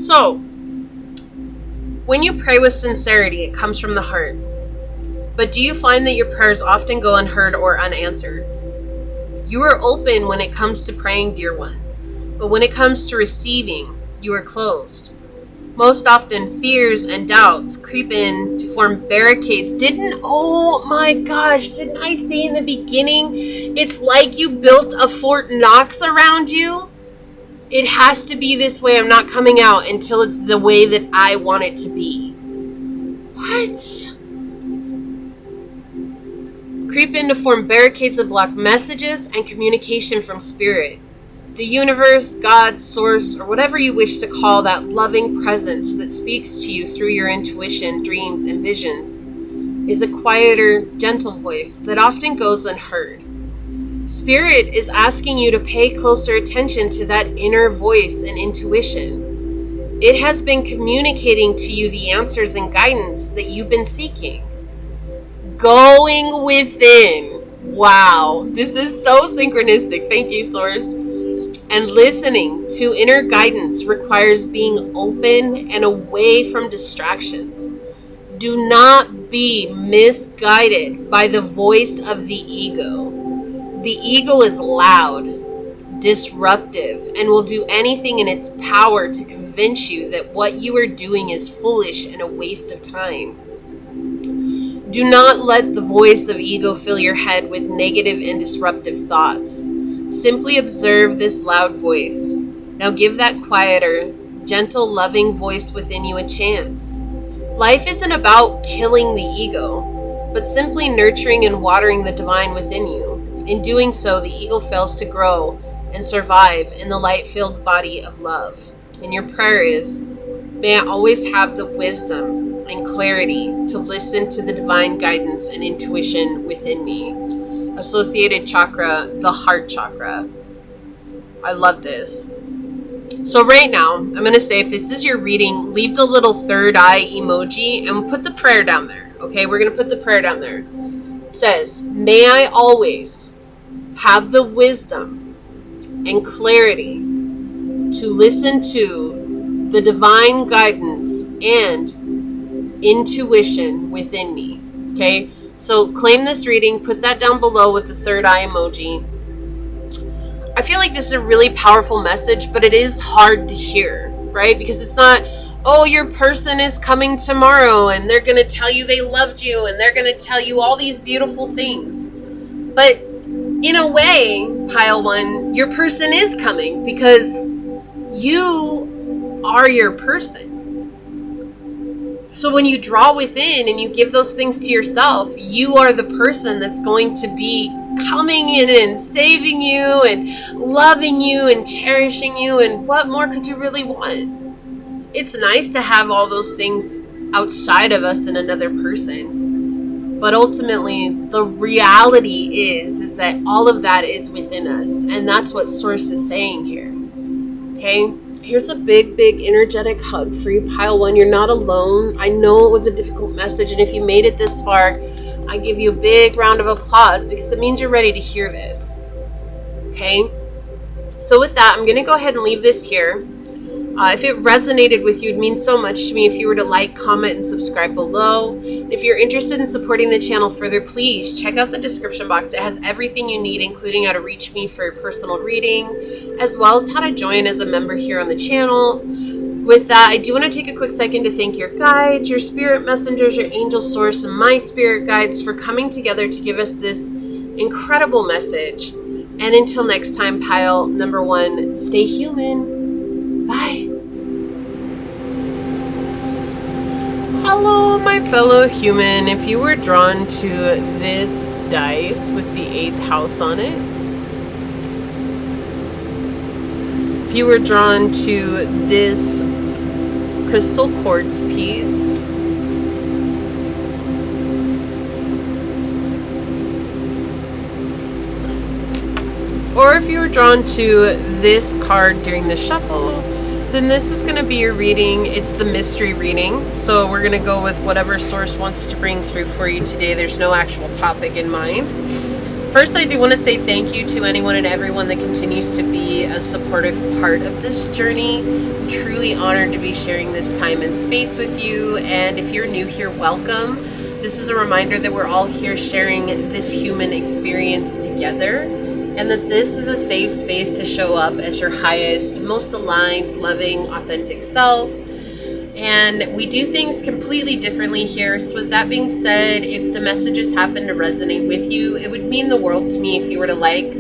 A: So, when you pray with sincerity, it comes from the heart. But do you find that your prayers often go unheard or unanswered? You are open when it comes to praying, dear one. But when it comes to receiving, you are closed. Most often, fears and doubts creep in to form barricades. Oh my gosh, didn't I say in the beginning, it's like you built a Fort Knox around you? It has to be this way. I'm not coming out until it's the way that I want it to be. What? Creep in to form barricades that block messages and communication from spirit. The universe, God, source, or whatever you wish to call that loving presence that speaks to you through your intuition, dreams, and visions, is a quieter, gentle voice that often goes unheard. Spirit is asking you to pay closer attention to that inner voice and intuition. It has been communicating to you the answers and guidance that you've been seeking. Going within. Wow, this is so synchronistic. Thank you, Source. And listening to inner guidance requires being open and away from distractions. Do not be misguided by the voice of the ego. The ego is loud, disruptive, and will do anything in its power to convince you that what you are doing is foolish and a waste of time. Do not let the voice of ego fill your head with negative and disruptive thoughts. Simply observe this loud voice. Now give that quieter, gentle, loving voice within you a chance. Life isn't about killing the ego, but simply nurturing and watering the divine within you. In doing so, the ego fails to grow, and survive in the light-filled body of love. And your prayer is, may I always have the wisdom and clarity to listen to the divine guidance and intuition within me. Associated chakra, the heart chakra. I love this. So right now, I'm going to say, if this is your reading, leave the little third eye emoji and put the prayer down there. Okay, we're going to put the prayer down there. It says, may I always have the wisdom and clarity to listen to the divine guidance and intuition within me. Okay, so claim this reading, put that down below with the third eye emoji. I feel like this is a really powerful message, but it is hard to hear, right? Because it's not, oh, your person is coming tomorrow and they're going to tell you they loved you and they're going to tell you all these beautiful things. But in a way, pile one, your person is coming because you are your person. So when you draw within and you give those things to yourself, you are the person that's going to be coming in and saving you and loving you and cherishing you. And what more could you really want? It's nice to have all those things outside of us in another person. But ultimately, the reality is that all of that is within us. And that's what Source is saying here. Okay? Here's a big, big energetic hug for you, pile one. You're not alone. I know it was a difficult message, and if you made it this far, I give you a big round of applause because it means you're ready to hear this. Okay? So with that, I'm going to go ahead and leave this here. If it resonated with you, it'd mean so much to me if you were to like, comment, and subscribe below. If you're interested in supporting the channel further, please check out the description box. It has everything you need, including how to reach me for a personal reading, as well as how to join as a member here on the channel. With that, I do want to take a quick second to thank your guides, your spirit messengers, your angel source, and my spirit guides for coming together to give us this incredible message. And until next time, pile number one, stay human. Bye. Hello, my fellow human. If you were drawn to this dice with the 8th house on it, if you were drawn to this crystal quartz piece, or if you were drawn to this card during the shuffle, then this is going to be your reading. It's the mystery reading. So we're going to go with whatever Source wants to bring through for you today. There's no actual topic in mind. First, I do want to say thank you to anyone and everyone that continues to be a supportive part of this journey. I'm truly honored to be sharing this time and space with you. And if you're new here, welcome. This is a reminder that we're all here sharing this human experience together, and that this is a safe space to show up as your highest, most aligned, loving, authentic self. And we do things completely differently here. So with that being said, if the messages happen to resonate with you, it would mean the world to me if you were to like,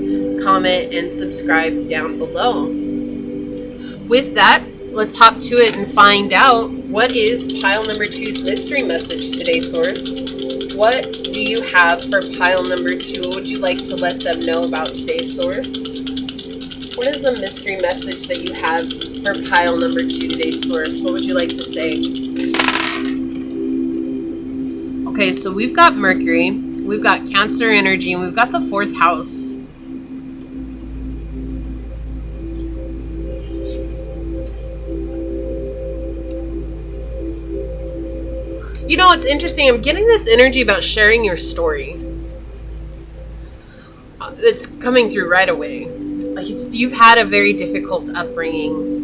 A: comment, and subscribe down below. With that, let's hop to it and find out what is pile number two's mystery message today, Source. What do you have for pile number two? What would you like to let them know about today, Source? What is the mystery message that you have for pile number two today, Source? What would you like to say? Okay, so we've got Mercury, we've got Cancer energy, and we've got the 4th house. You know, it's interesting. I'm getting this energy about sharing your story. It's coming through right away. Like you've had a very difficult upbringing.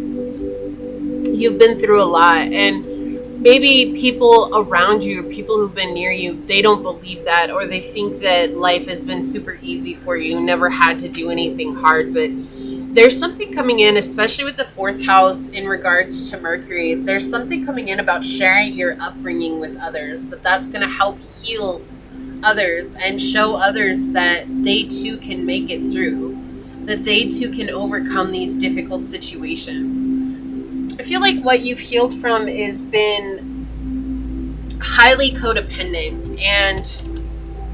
A: You've been through a lot, and maybe people around you, people who've been near you, they don't believe that, or they think that life has been super easy for you, never had to do anything hard. But there's something coming in, especially with the 4th house in regards to Mercury. There's something coming in about sharing your upbringing with others, that's going to help heal others and show others that they too can make it through, that they too can overcome these difficult situations. I feel like what you've healed from has been highly codependent and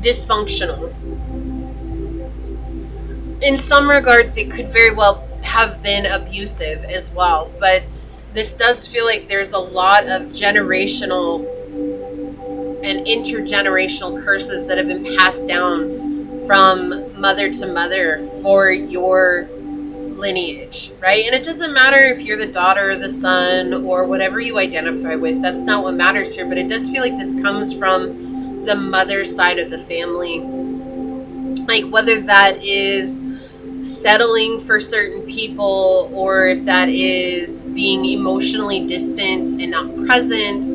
A: dysfunctional. in some regards, it could very well have been abusive as well. But this does feel like there's a lot of generational and intergenerational curses that have been passed down from mother to mother for your lineage, right? And it doesn't matter if you're the daughter or the son or whatever you identify with. That's not what matters here. But it does feel like this comes from the mother side of the family. Like whether that is settling for certain people, or if that is being emotionally distant and not present,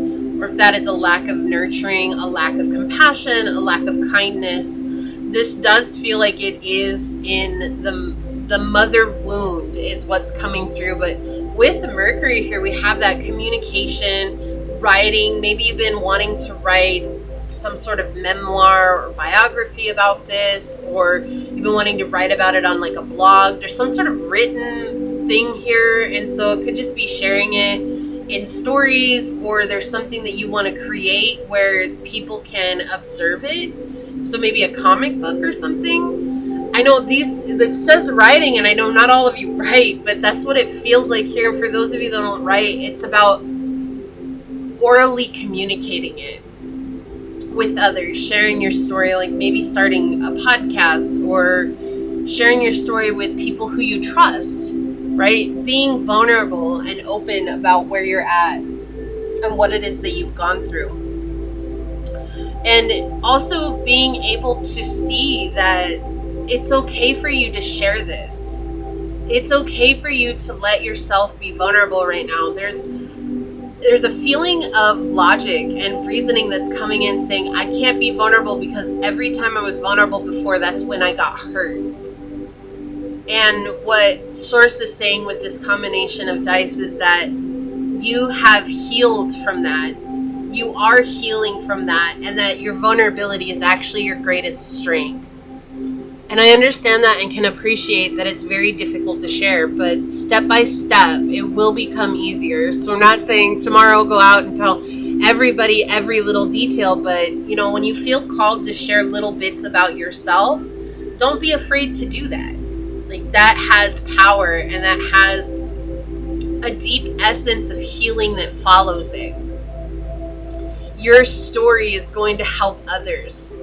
A: or if that is a lack of nurturing, a lack of compassion, a lack of kindness. This does feel like it is in the mother wound is what's coming through. But with Mercury here, we have that communication, writing. Maybe you've been wanting to write some sort of memoir or biography about this, or you've been wanting to write about it on like a blog. There's some sort of written thing here, and so it could just be sharing it in stories, or there's something that you want to create where people can observe it. So maybe a comic book or something. I know that says writing, and I know not all of you write, but that's what it feels like here. And for those of you that don't write, it's about orally communicating it with others, sharing your story, like maybe starting a podcast or sharing your story with people who you trust, right? Being vulnerable and open about where you're at and what it is that you've gone through. And also being able to see that it's okay for you to share this. It's okay for you to let yourself be vulnerable right now. There's a feeling of logic and reasoning that's coming in saying, I can't be vulnerable because every time I was vulnerable before, that's when I got hurt. And what Source is saying with this combination of dice is that you have healed from that. You are healing from that, and that your vulnerability is actually your greatest strength. And I understand that and can appreciate that it's very difficult to share, but step by step, it will become easier. So I'm not saying tomorrow go out and tell everybody every little detail, but when you feel called to share little bits about yourself, don't be afraid to do that. Like, that has power, and that has a deep essence of healing that follows it. Your story is going to help others.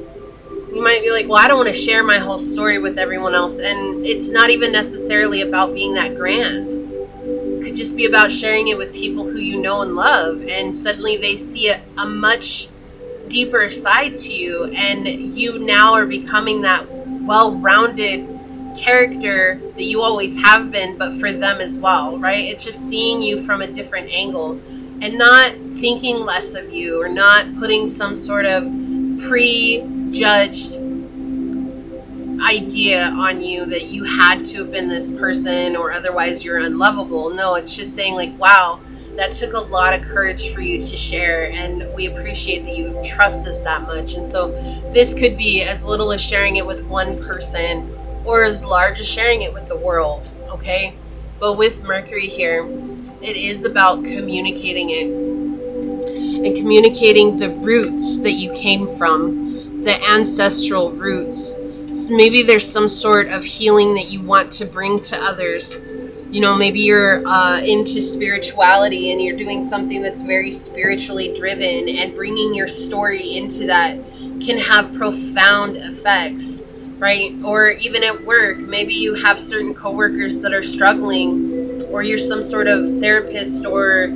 A: You might be like, well, I don't want to share my whole story with everyone else. And it's not even necessarily about being that grand. It could just be about sharing it with people who you know and love. And suddenly they see a much deeper side to you. And you now are becoming that well-rounded character that you always have been, but for them as well, right? It's just seeing you from a different angle and not thinking less of you, or not putting some sort of prejudged idea on you that you had to have been this person or otherwise you're unlovable. No, it's just saying like, wow, that took a lot of courage for you to share, and we appreciate that you trust us that much. And so this could be as little as sharing it with one person, or as large as sharing it with the world, okay? But with Mercury here, it is about communicating it and communicating the roots that you came from, the ancestral roots. So maybe there's some sort of healing that you want to bring to others. Maybe you're into spirituality and you're doing something that's very spiritually driven, and bringing your story into that can have profound effects, right? Or even at work, maybe you have certain coworkers that are struggling, or you're some sort of therapist, or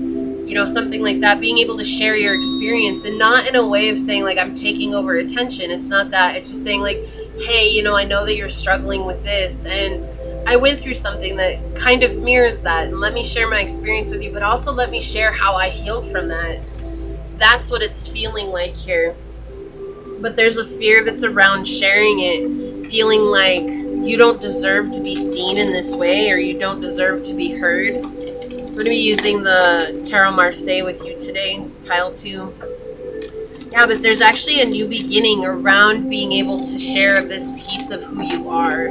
A: something like that, being able to share your experience, and not in a way of saying like, I'm taking over attention. It's not that. It's just saying like, hey, I know that you're struggling with this, and I went through something that kind of mirrors that, and let me share my experience with you, but also let me share how I healed from that. That's what it's feeling like here. But there's a fear that's around sharing it, feeling like you don't deserve to be seen in this way, or you don't deserve to be heard. We're going to be using the Tarot Marseille with you today, pile 2. Yeah, but there's actually a new beginning around being able to share this piece of who you are.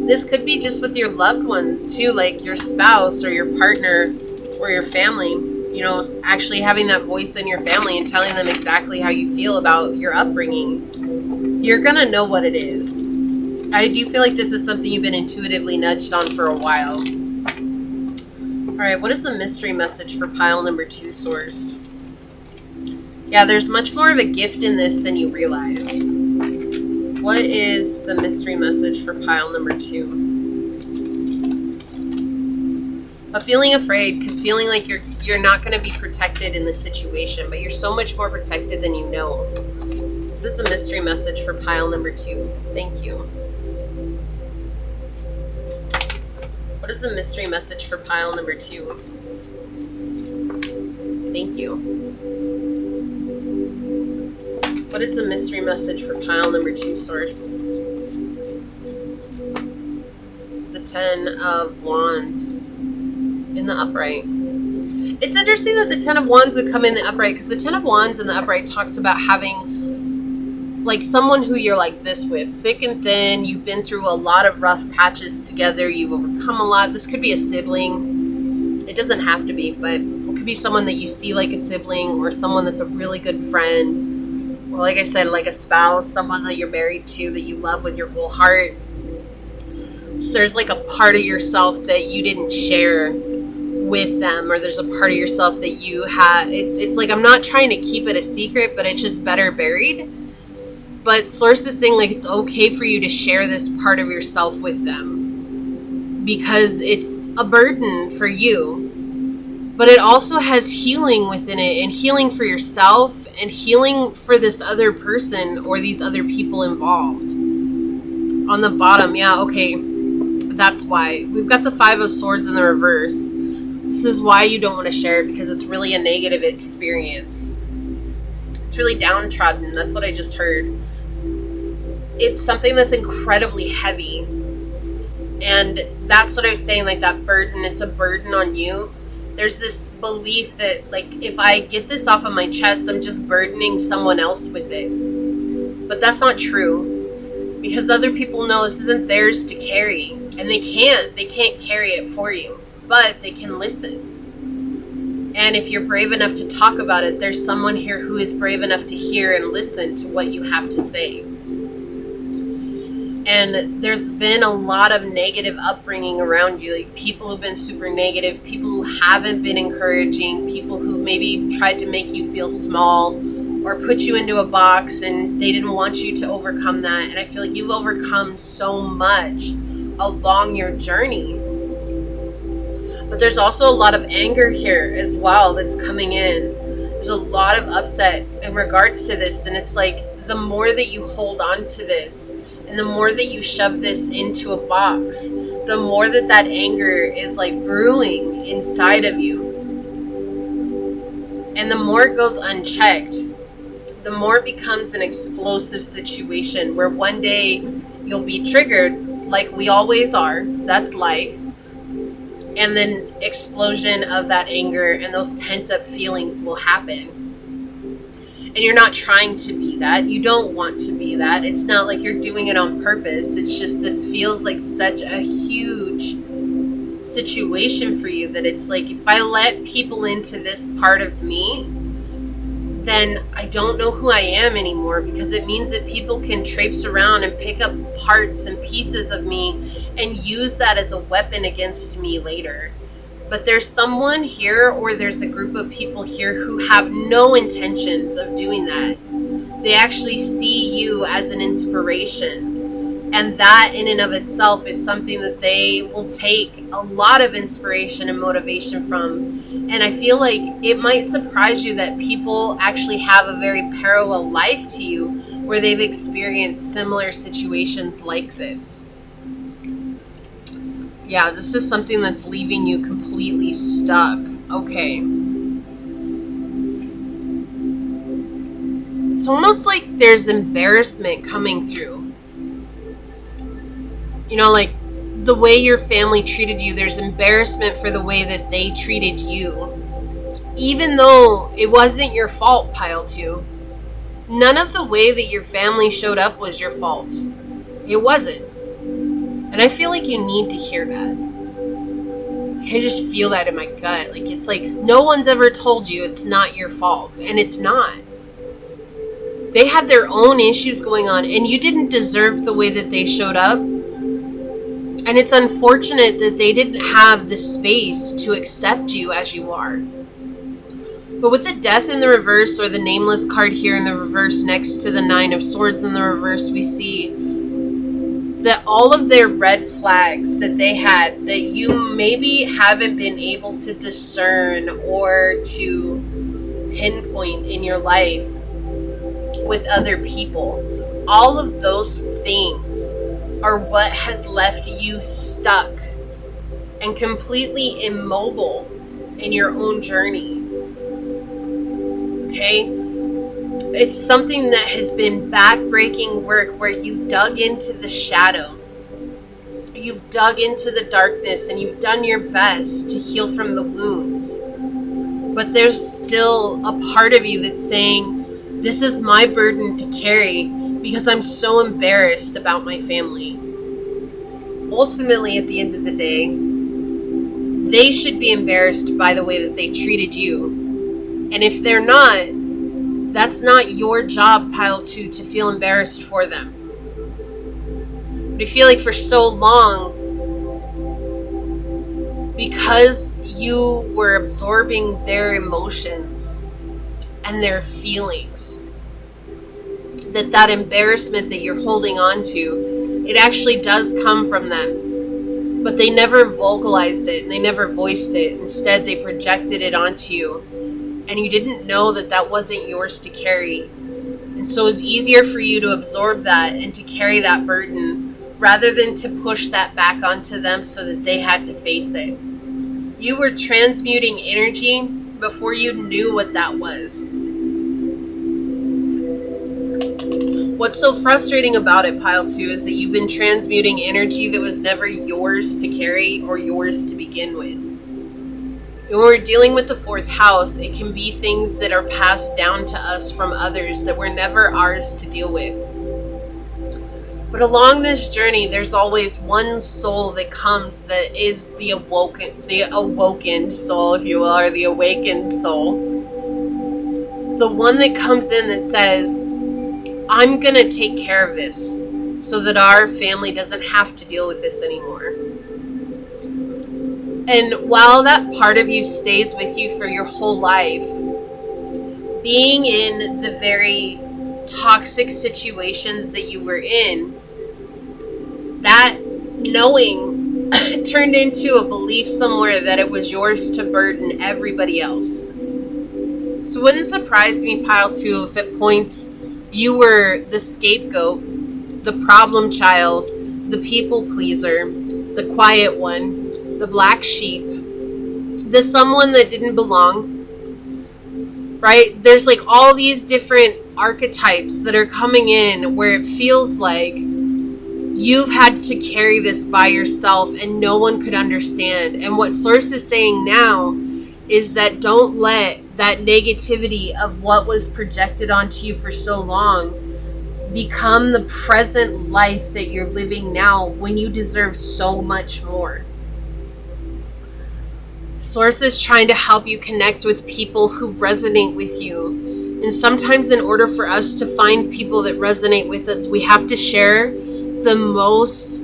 A: This could be just with your loved one too, like your spouse or your partner or your family. Actually having that voice in your family and telling them exactly how you feel about your upbringing. You're going to know what it is. I do feel like this is something you've been intuitively nudged on for a while. Alright, what is the mystery message for pile number 2, Source? Yeah, there's much more of a gift in this than you realize. What is the mystery message for pile number 2? A feeling afraid, because feeling like you're not going to be protected in this situation, but you're so much more protected than you know. What is the mystery message for pile number 2? Thank you. What is the mystery message for pile number 2? Thank you. What is the mystery message for pile number 2, Source? The 10 of Wands in the upright. It's interesting that the 10 of Wands would come in the upright, because the 10 of Wands in the upright talks about having like someone who you're like this with, thick and thin. You've been through a lot of rough patches together. You've overcome a lot. This could be a sibling. It doesn't have to be, but it could be someone that you see like a sibling, or someone that's a really good friend. Or like I said, like a spouse, someone that you're married to, that you love with your whole heart. So there's like a part of yourself that you didn't share with them, or there's a part of yourself that you had. It's like, I'm not trying to keep it a secret, but it's just better buried. But Source is saying like it's okay for you to share this part of yourself with them, because it's a burden for you. But it also has healing within it, and healing for yourself, and healing for this other person or these other people involved. On the bottom, yeah, okay. That's why. We've got the 5 of Swords in the reverse. This is why you don't want to share it, because it's really a negative experience. It's really downtrodden. That's what I just heard. It's something that's incredibly heavy. And that's what I was saying, like that burden. It's a burden on you. There's this belief that, like, if I get this off of my chest, I'm just burdening someone else with it. But that's not true. Because other people know this isn't theirs to carry. And they can't carry it for you. But they can listen. And if you're brave enough to talk about it, there's someone here who is brave enough to hear and listen to what you have to say. And there's been a lot of negative upbringing around you, like people who've been super negative, people who haven't been encouraging, people who maybe tried to make you feel small or put you into a box, and they didn't want you to overcome that. And I feel like you've overcome so much along your journey. But there's also a lot of anger here as well that's coming in. There's a lot of upset in regards to this, and it's like the more that you hold on to this, and the more that you shove this into a box, the more that that anger is like brewing inside of you. And the more it goes unchecked, the more it becomes an explosive situation where one day you'll be triggered, like we always are. That's life. And then explosion of that anger and those pent-up feelings will happen. And you're not trying to be that. You don't want to be that. It's not like you're doing it on purpose. It's just this feels like such a huge situation for you that it's like, if I let people into this part of me, then I don't know who I am anymore, because it means that people can traipse around and pick up parts and pieces of me and use that as a weapon against me later. But there's someone here, or there's a group of people here who have no intentions of doing that. They actually see you as an inspiration. And that in and of itself is something that they will take a lot of inspiration and motivation from. And I feel like it might surprise you that people actually have a very parallel life to you, where they've experienced similar situations like this. Yeah, this is something that's leaving you completely stuck. Okay. It's almost like there's embarrassment coming through. You know, like the way your family treated you, there's embarrassment for the way that they treated you. Even though it wasn't your fault, pile 2. None of the way that your family showed up was your fault. It wasn't. And I feel like you need to hear that. I just feel that in my gut. Like, it's like no one's ever told you it's not your fault. And it's not. They had their own issues going on, and you didn't deserve the way that they showed up. And it's unfortunate that they didn't have the space to accept you as you are. But with the Death in the reverse, or the Nameless card here in the reverse next to the Nine of Swords in the reverse, we see that all of their red flags that they had, that you maybe haven't been able to discern or to pinpoint in your life with other people, all of those things are what has left you stuck and completely immobile in your own journey. Okay? It's something that has been back-breaking work where you've dug into the shadow. You've dug into the darkness and you've done your best to heal from the wounds. But there's still a part of you that's saying, this is my burden to carry because I'm so embarrassed about my family. Ultimately, at the end of the day, they should be embarrassed by the way that they treated you. And if they're not, that's not your job, pile 2, to feel embarrassed for them. But I feel like for so long, because you were absorbing their emotions and their feelings, that embarrassment that you're holding on to, it actually does come from them. But they never vocalized it, and they never voiced it. Instead, they projected it onto you. And you didn't know that that wasn't yours to carry. And so it's easier for you to absorb that and to carry that burden rather than to push that back onto them so that they had to face it. You were transmuting energy before you knew what that was. What's so frustrating about it, pile 2, is that you've been transmuting energy that was never yours to carry or yours to begin with. When we're dealing with the 4th house, it can be things that are passed down to us from others that were never ours to deal with. But along this journey, there's always one soul that comes that is the awoken soul, if you will, or the awakened soul. The one that comes in that says, I'm going to take care of this so that our family doesn't have to deal with this anymore. And while that part of you stays with you for your whole life, being in the very toxic situations that you were in, that knowing turned into a belief somewhere that it was yours to burden everybody else. So it wouldn't surprise me, pile 2, if at points you were the scapegoat, the problem child, the people pleaser, the quiet one, the black sheep, the someone that didn't belong, right? There's like all these different archetypes that are coming in where it feels like you've had to carry this by yourself and no one could understand. And what Source is saying now is that don't let that negativity of what was projected onto you for so long become the present life that you're living now when you deserve so much more. Source is trying to help you connect with people who resonate with you. And sometimes in order for us to find people that resonate with us, we have to share the most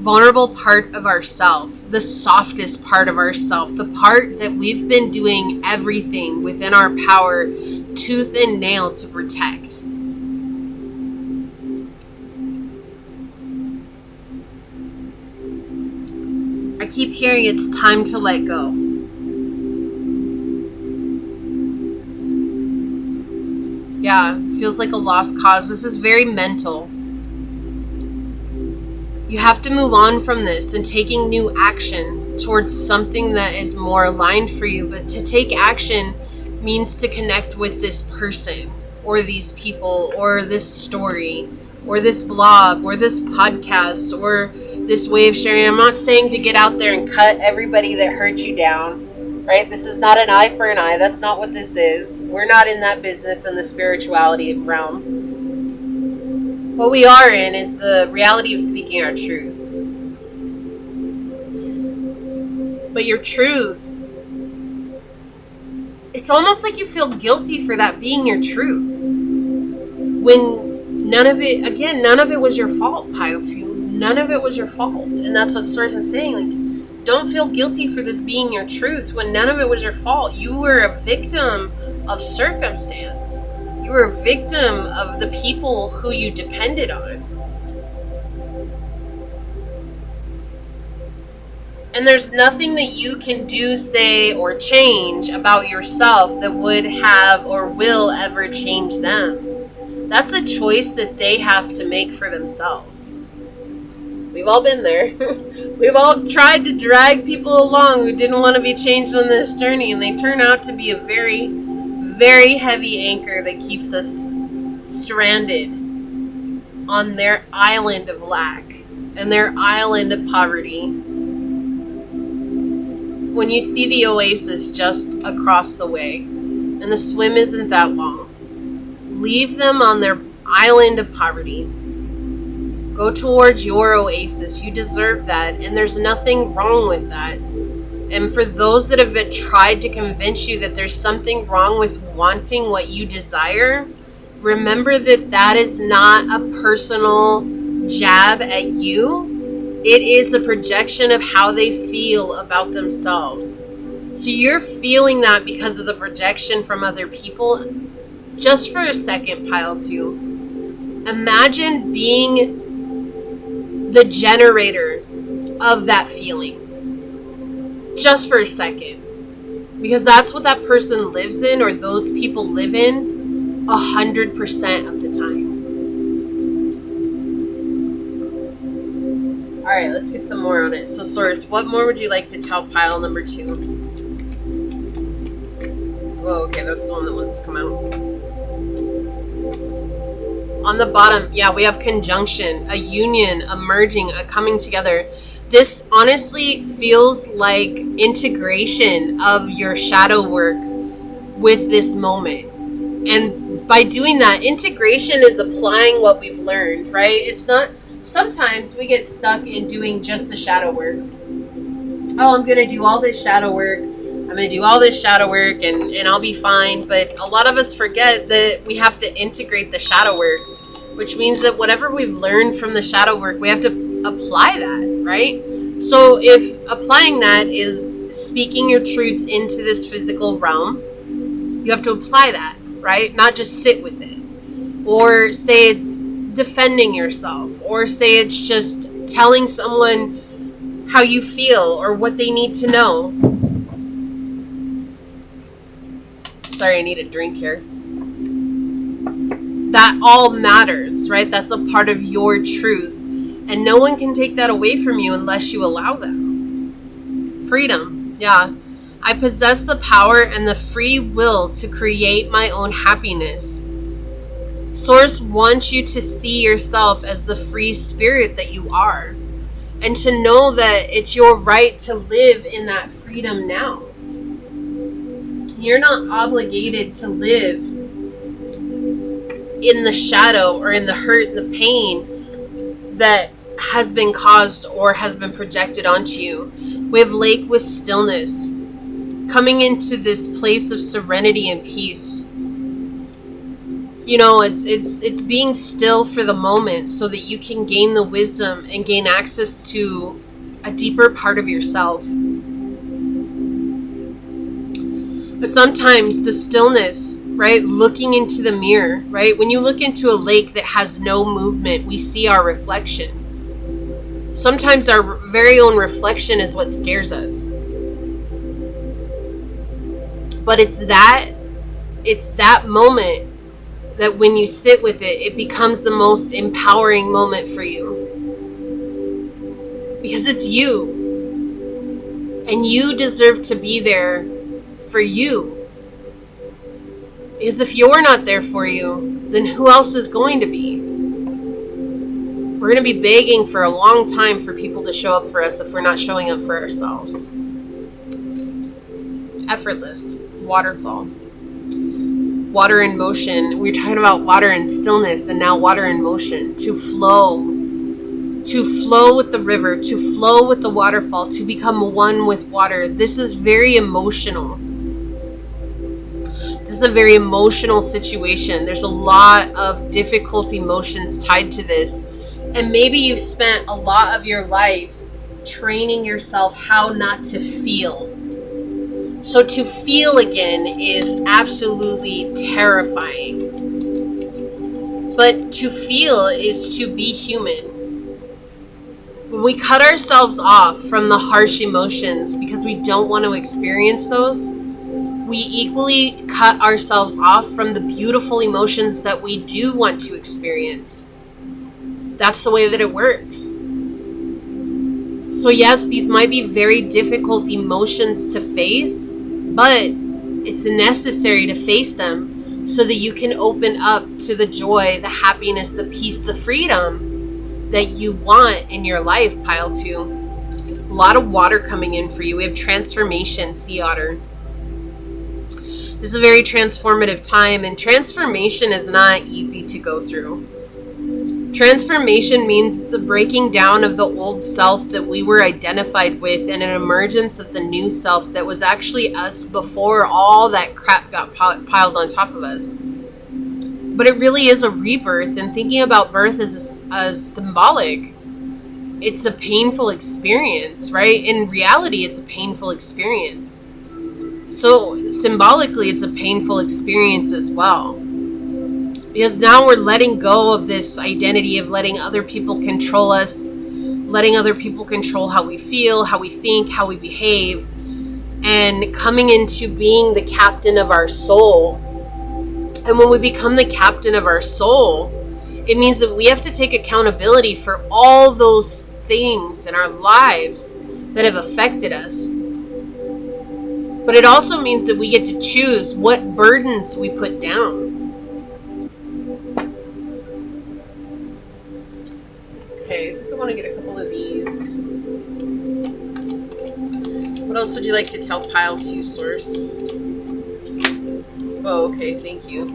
A: vulnerable part of ourselves, the softest part of ourselves, the part that we've been doing everything within our power, tooth and nail, to protect. I keep hearing it's time to let go. Yeah, feels like a lost cause. This is very mental. You have to move on from this and taking new action towards something that is more aligned for you. But to take action means to connect with this person or these people or this story or this blog or this podcast or this way of sharing. I'm not saying to get out there and cut everybody that hurt you down, right? This is not an eye for an eye. That's not what this is. We're not in that business in the spirituality realm. What we are in is the reality of speaking our truth. But your truth it's almost like you feel guilty for that being your truth. When none of it was your fault, pile 2. None of it was your fault. And that's what Source is saying. Like, don't feel guilty for this being your truth when none of it was your fault. You were a victim of circumstance. You were a victim of the people who you depended on. And there's nothing that you can do, say, or change about yourself that would have or will ever change them. That's a choice that they have to make for themselves. We've all been there. We've all tried to drag people along who didn't want to be changed on this journey, and they turn out to be a very, very heavy anchor that keeps us stranded on their island of lack and their island of poverty. When you see the oasis just across the way, and the swim isn't that long, leave them on their island of poverty. Go towards your oasis. You deserve that, and there's nothing wrong with that. And for those that have been tried to convince you that there's something wrong with wanting what you desire, remember that that is not a personal jab at you. It is a projection of how they feel about themselves. So you're feeling that because of the projection from other people. Just for a second, pile 2. Imagine being the generator of that feeling. Just for a second. Because that's what that person lives in, or those people live in 100% of the time. Alright, let's get some more on it. So, Source, what more would you like to tell pile number 2? Whoa, okay, that's the one that wants to come out. On the bottom, yeah, we have conjunction, a union, a merging, a coming together. This honestly feels like integration of your shadow work with this moment. And by doing that, integration is applying what we've learned, right? It's not... Sometimes we get stuck in doing just the shadow work. Oh, I'm going to do all this shadow work. I'm going to do all this shadow work and I'll be fine. But a lot of us forget that we have to integrate the shadow work, which means that whatever we've learned from the shadow work, we have to apply that, right? So if applying that is speaking your truth into this physical realm, you have to apply that, right? Not just sit with it. Or say it's defending yourself, or say it's just telling someone how you feel or what they need to know. Sorry, I need a drink here. That all matters, right? That's a part of your truth, and no one can take that away from you unless you allow them. Freedom, yeah. I possess the power and the free will to create my own happiness. Source wants you to see yourself as the free spirit that you are, and to know that it's your right to live in that freedom now. You're not obligated to live in the shadow or in the hurt and the pain that has been caused or has been projected onto you. We have lake with stillness, coming into this place of serenity and peace. You know, it's being still for the moment so that you can gain the wisdom and gain access to a deeper part of yourself. But sometimes the stillness, right? Looking into the mirror, right? When you look into a lake that has no movement, we see our reflection. Sometimes our very own reflection is what scares us. But it's that moment that when you sit with it, it becomes the most empowering moment for you. Because it's you. And you deserve to be there for you. Because if you're not there for you, then who else is going to be? We're going to be begging for a long time for people to show up for us if we're not showing up for ourselves. Effortless. Waterfall. Water in motion. We're talking about water in stillness, and now water in motion. To flow with the river, to flow with the waterfall, to become one with water. This is very emotional. This is a very emotional situation. There's a lot of difficult emotions tied to this. And maybe you've spent a lot of your life training yourself how not to feel. So to feel again is absolutely terrifying. But to feel is to be human. When we cut ourselves off from the harsh emotions because we don't want to experience those, we equally cut ourselves off from the beautiful emotions that we do want to experience. That's the way that it works. So yes, these might be very difficult emotions to face, but it's necessary to face them so that you can open up to the joy, the happiness, the peace, the freedom that you want in your life, pile 2. A lot of water coming in for you. We have transformation, sea otter. This is a very transformative time, and transformation is not easy to go through. Transformation means it's a breaking down of the old self that we were identified with and an emergence of the new self that was actually us before all that crap got piled on top of us. But it really is a rebirth, and thinking about birth as symbolic, it's a painful experience, right? In reality, it's a painful experience. So symbolically, it's a painful experience as well. Because now we're letting go of this identity of letting other people control us, letting other people control how we feel, how we think, how we behave, and coming into being the captain of our soul. And when we become the captain of our soul, it means that we have to take accountability for all those things in our lives that have affected us. But it also means that we get to choose what burdens we put down. Okay, I think I want to get a couple of these. What else would you like to tell pile 2, source? Oh, okay, thank you.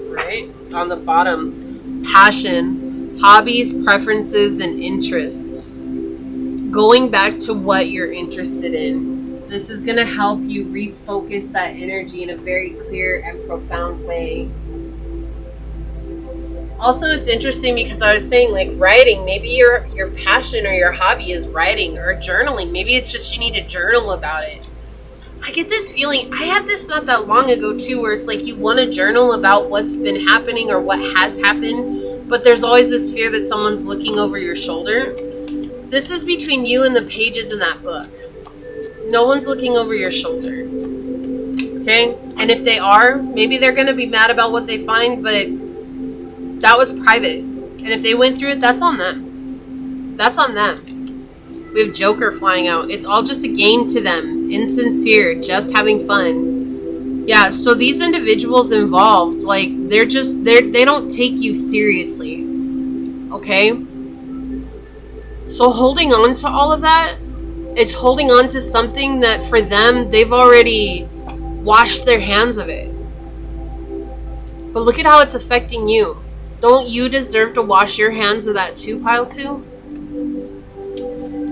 A: Right, on the bottom, passion, hobbies, preferences, and interests. Going back to what you're interested in. This is going to help you refocus that energy in a very clear and profound way. Also, it's interesting because I was saying, like, writing. Maybe your passion or your hobby is writing or journaling. Maybe it's just you need to journal about it. I get this feeling, I had this not that long ago too, where it's like you want to journal about what's been happening or what has happened, but there's always this fear that someone's looking over your shoulder. This is between you and the pages in that book. No one's looking over your shoulder. Okay? And if they are, maybe they're going to be mad about what they find, but that was private. And if they went through it, that's on them. That's on them. We have Joker flying out. It's all just a game to them. Insincere, just having fun. Yeah, so these individuals involved, like, they don't take you seriously. Okay? So holding on to all of that, it's holding on to something that for them, they've already washed their hands of it. But look at how it's affecting you. Don't you deserve to wash your hands of that too, pile 2?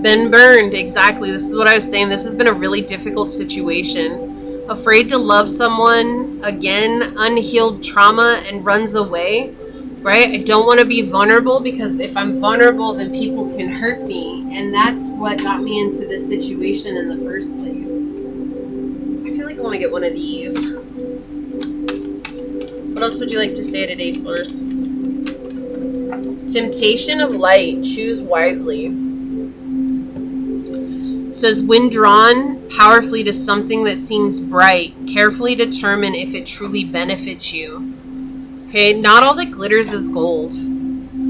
A: Been burned, exactly. This is what I was saying. This has been a really difficult situation. Afraid to love someone, again, unhealed trauma, and runs away. Right? I don't want to be vulnerable because if I'm vulnerable, then people can hurt me. And that's what got me into this situation in the first place. I feel like I want to get one of these. What else would you like to say today, source? Temptation of light. Choose wisely. It says, when drawn powerfully to something that seems bright, carefully determine if it truly benefits you. Okay, not all that glitters is gold.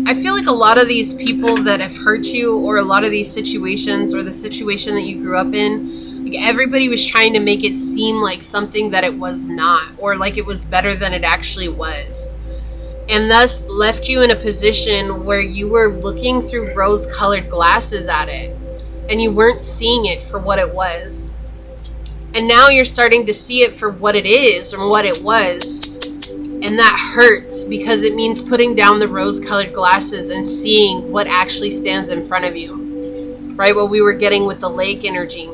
A: I feel like a lot of these people that have hurt you, or a lot of these situations, or the situation that you grew up in, like everybody was trying to make it seem like something that it was not, or like it was better than it actually was. And thus left you in a position where you were looking through rose-colored glasses at it, and you weren't seeing it for what it was. And now you're starting to see it for what it is, and what it was. And that hurts because it means putting down the rose-colored glasses and seeing what actually stands in front of you. Right? What we were getting with the lake energy.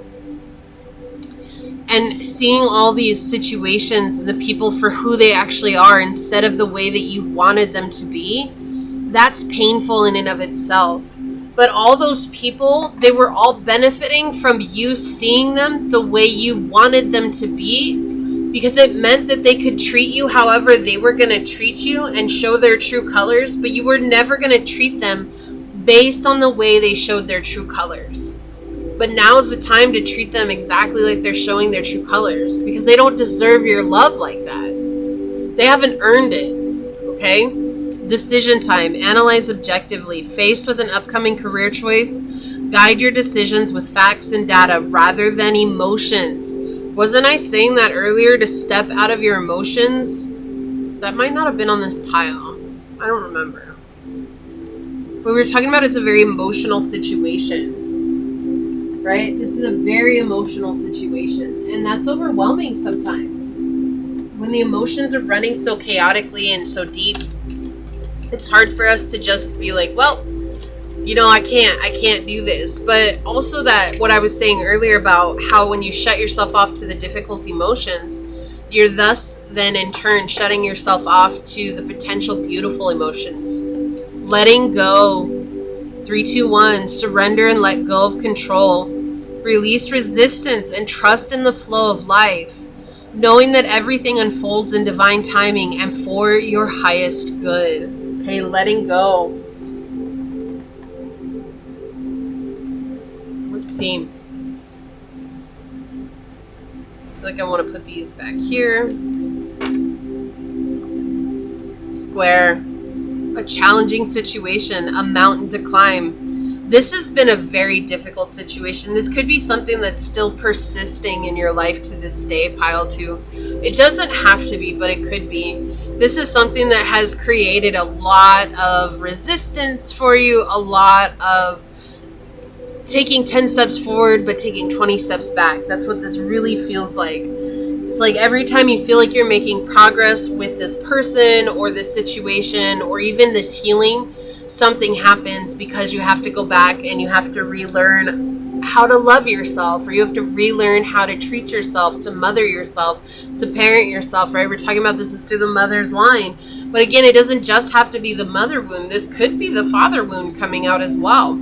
A: and seeing all these situations and the people for who they actually are instead of the way that you wanted them to be, that's painful in and of itself. But all those people, they were all benefiting from you seeing them the way you wanted them to be, because it meant that they could treat you however they were going to treat you and show their true colors, but you were never going to treat them based on the way they showed their true colors. But now is the time to treat them exactly like they're showing their true colors, because they don't deserve your love like that. They haven't earned it, okay? Decision time. Analyze objectively. Faced with an upcoming career choice, guide your decisions with facts and data rather than emotions. Wasn't I saying that earlier, to step out of your emotions? That might not have been on this pile. I don't remember. But we were talking about it's a very emotional situation. Right? This is a very emotional situation, and that's overwhelming sometimes. When the emotions are running so chaotically and so deep, it's hard for us to just be like, well, you know, I can't do this. But also that what I was saying earlier about how when you shut yourself off to the difficult emotions, you're thus then in turn shutting yourself off to the potential beautiful emotions. Letting go. 3, 2, 1. Surrender and let go of control. Release resistance and trust in the flow of life. Knowing that everything unfolds in divine timing and for your highest good. Okay, letting go. Let's see. I feel like I want to put these back here. Square. A challenging situation, a mountain to climb. This has been a very difficult situation. This could be something that's still persisting in your life to this day, pile 2. It doesn't have to be, but it could be. This is something that has created a lot of resistance for you, a lot of taking 10 steps forward, but taking 20 steps back. That's what this really feels like. It's like every time you feel like you're making progress with this person or this situation or even this healing, something happens because you have to go back and you have to relearn how to love yourself, or you have to relearn how to treat yourself, to mother yourself, to parent yourself, right? We're talking about this is through the mother's line. But again, it doesn't just have to be the mother wound. This could be the father wound coming out as well.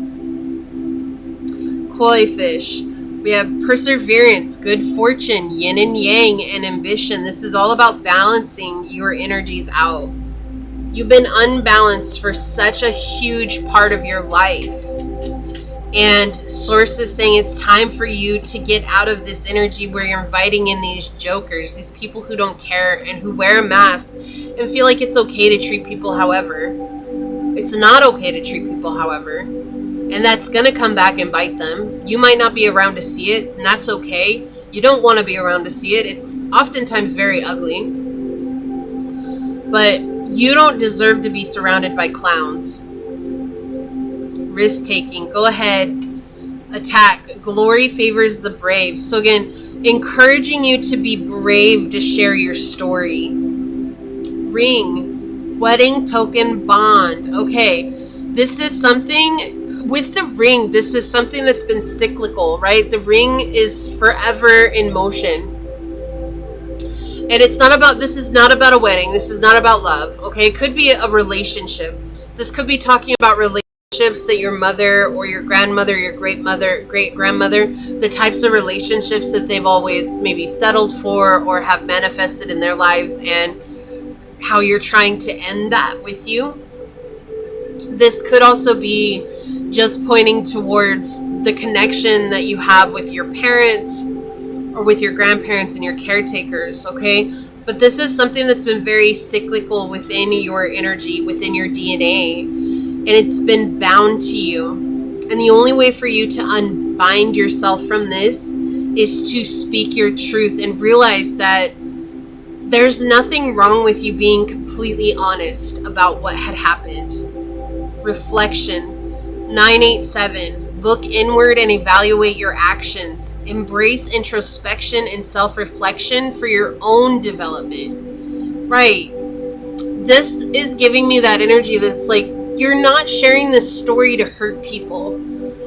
A: Koi fish. We have perseverance, good fortune, yin and yang, and ambition. This is all about balancing your energies out. You've been unbalanced for such a huge part of your life. And Source is saying it's time for you to get out of this energy where you're inviting in these jokers, these people who don't care and who wear a mask and feel like it's okay to treat people however. It's not okay to treat people however. And that's going to come back and bite them. You might not be around to see it, and that's okay. You don't want to be around to see it. It's oftentimes very ugly. But you don't deserve to be surrounded by clowns. Risk-taking. Go ahead. Attack. Glory favors the brave. So again, encouraging you to be brave to share your story. Ring. Wedding token bond. Okay. This is something... With the ring, this is something that's been cyclical, right? The ring is forever in motion. And it's not about, this is not about a wedding. This is not about love, okay? It could be a relationship. This could be talking about relationships that your mother or your grandmother, your great-grandmother, the types of relationships that they've always maybe settled for or have manifested in their lives, and how you're trying to end that with you. This could also be just pointing towards the connection that you have with your parents or with your grandparents and your caretakers, okay? But this is something that's been very cyclical within your energy, within your DNA, and it's been bound to you. And the only way for you to unbind yourself from this is to speak your truth and realize that there's nothing wrong with you being completely honest about what had happened. Reflection. 987. Look inward and evaluate your actions. Embrace introspection and self-reflection for your own development. Right. This is giving me that energy that's like, you're not sharing this story to hurt people.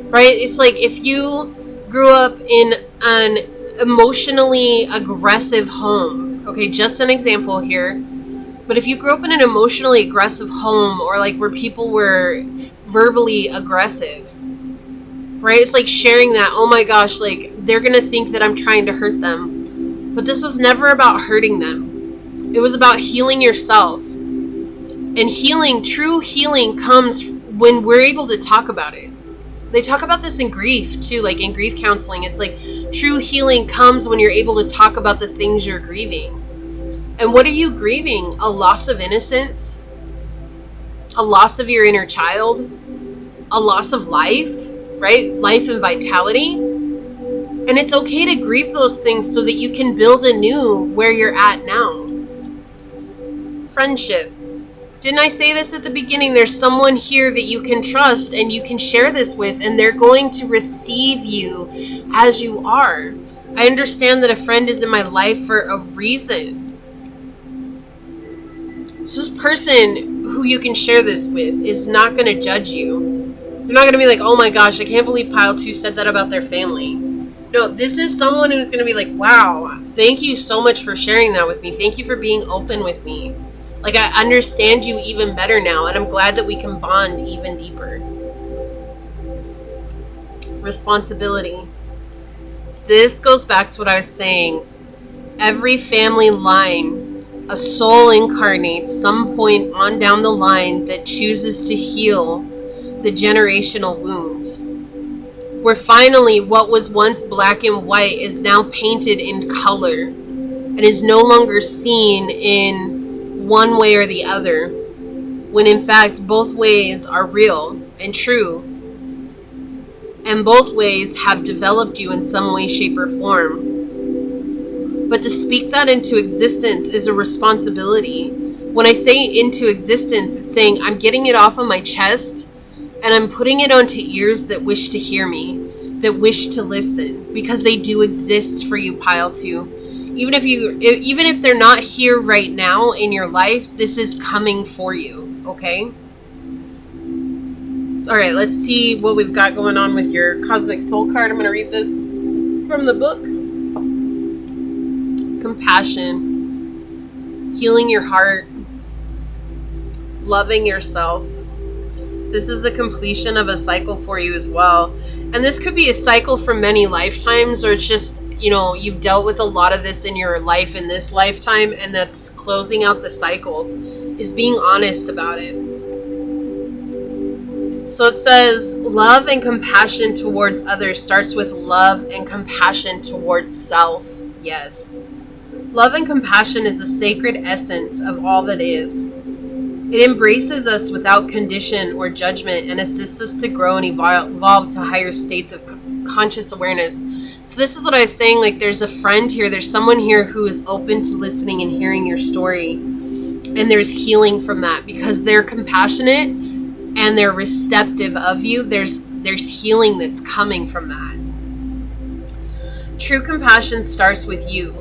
A: Right? It's like if you grew up in emotionally aggressive home, okay, just an example here, but if you grew up in an emotionally aggressive home, or like where people were verbally aggressive, right? It's like sharing that, oh my gosh, like they're gonna think that I'm trying to hurt them. But this was never about hurting them. It was about healing yourself. And healing, true healing, comes when we're able to talk about it. They talk about this in grief too, like in grief counseling. It's like true healing comes when you're able to talk about the things you're grieving. And what are you grieving? A loss of innocence? A loss of your inner child? A loss of life, right? Life and vitality. And it's okay to grieve those things so that you can build anew where you're at now. Friendship. Didn't I say this at the beginning? There's someone here that you can trust and you can share this with, and they're going to receive you as you are. I understand that a friend is in my life for a reason. So this person who you can share this with is not going to judge you. They're not going to be like, oh my gosh, I can't believe Pile 2 said that about their family. No, this is someone who's going to be like, wow, thank you so much for sharing that with me. Thank you for being open with me. Like, I understand you even better now, and I'm glad that we can bond even deeper. Responsibility. This goes back to what I was saying. Every family line, a soul incarnates some point on down the line that chooses to heal the generational wounds. Where finally what was once black and white is now painted in color and is no longer seen in one way or the other, when in fact both ways are real and true, and both ways have developed you in some way, shape, or form. But to speak that into existence is a responsibility. When I say into existence, it's saying I'm getting it off of my chest and I'm putting it onto ears that wish to hear me, that wish to listen, because they do exist for you, Pile 2. Even if they're not here right now in your life, this is coming for you, okay? All right, let's see what we've got going on with your Cosmic Soul card. I'm going to read this from the book. Compassion. Healing your heart. Loving yourself. This is the completion of a cycle for you as well. And this could be a cycle for many lifetimes, or it's just, you know, you've dealt with a lot of this in your life in this lifetime, and that's closing out the cycle, is being honest about it. So it says, love and compassion towards others starts with love and compassion towards self. Yes. Love and compassion is the sacred essence of all that is. It embraces us without condition or judgment and assists us to grow and evolve to higher states of conscious awareness. So this is what I was saying, like there's a friend here, there's someone here who is open to listening and hearing your story. And there's healing from that because they're compassionate and they're receptive of you. There's healing that's coming from that. True compassion starts with you.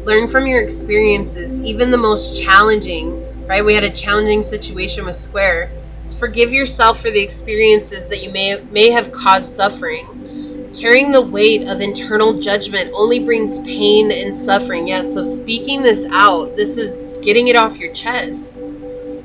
A: Learn from your experiences, even the most challenging, right? We had a challenging situation with Square. Forgive yourself for the experiences that you may have caused suffering. Carrying the weight of internal judgment only brings pain and suffering. Yes, so speaking this out, this is getting it off your chest.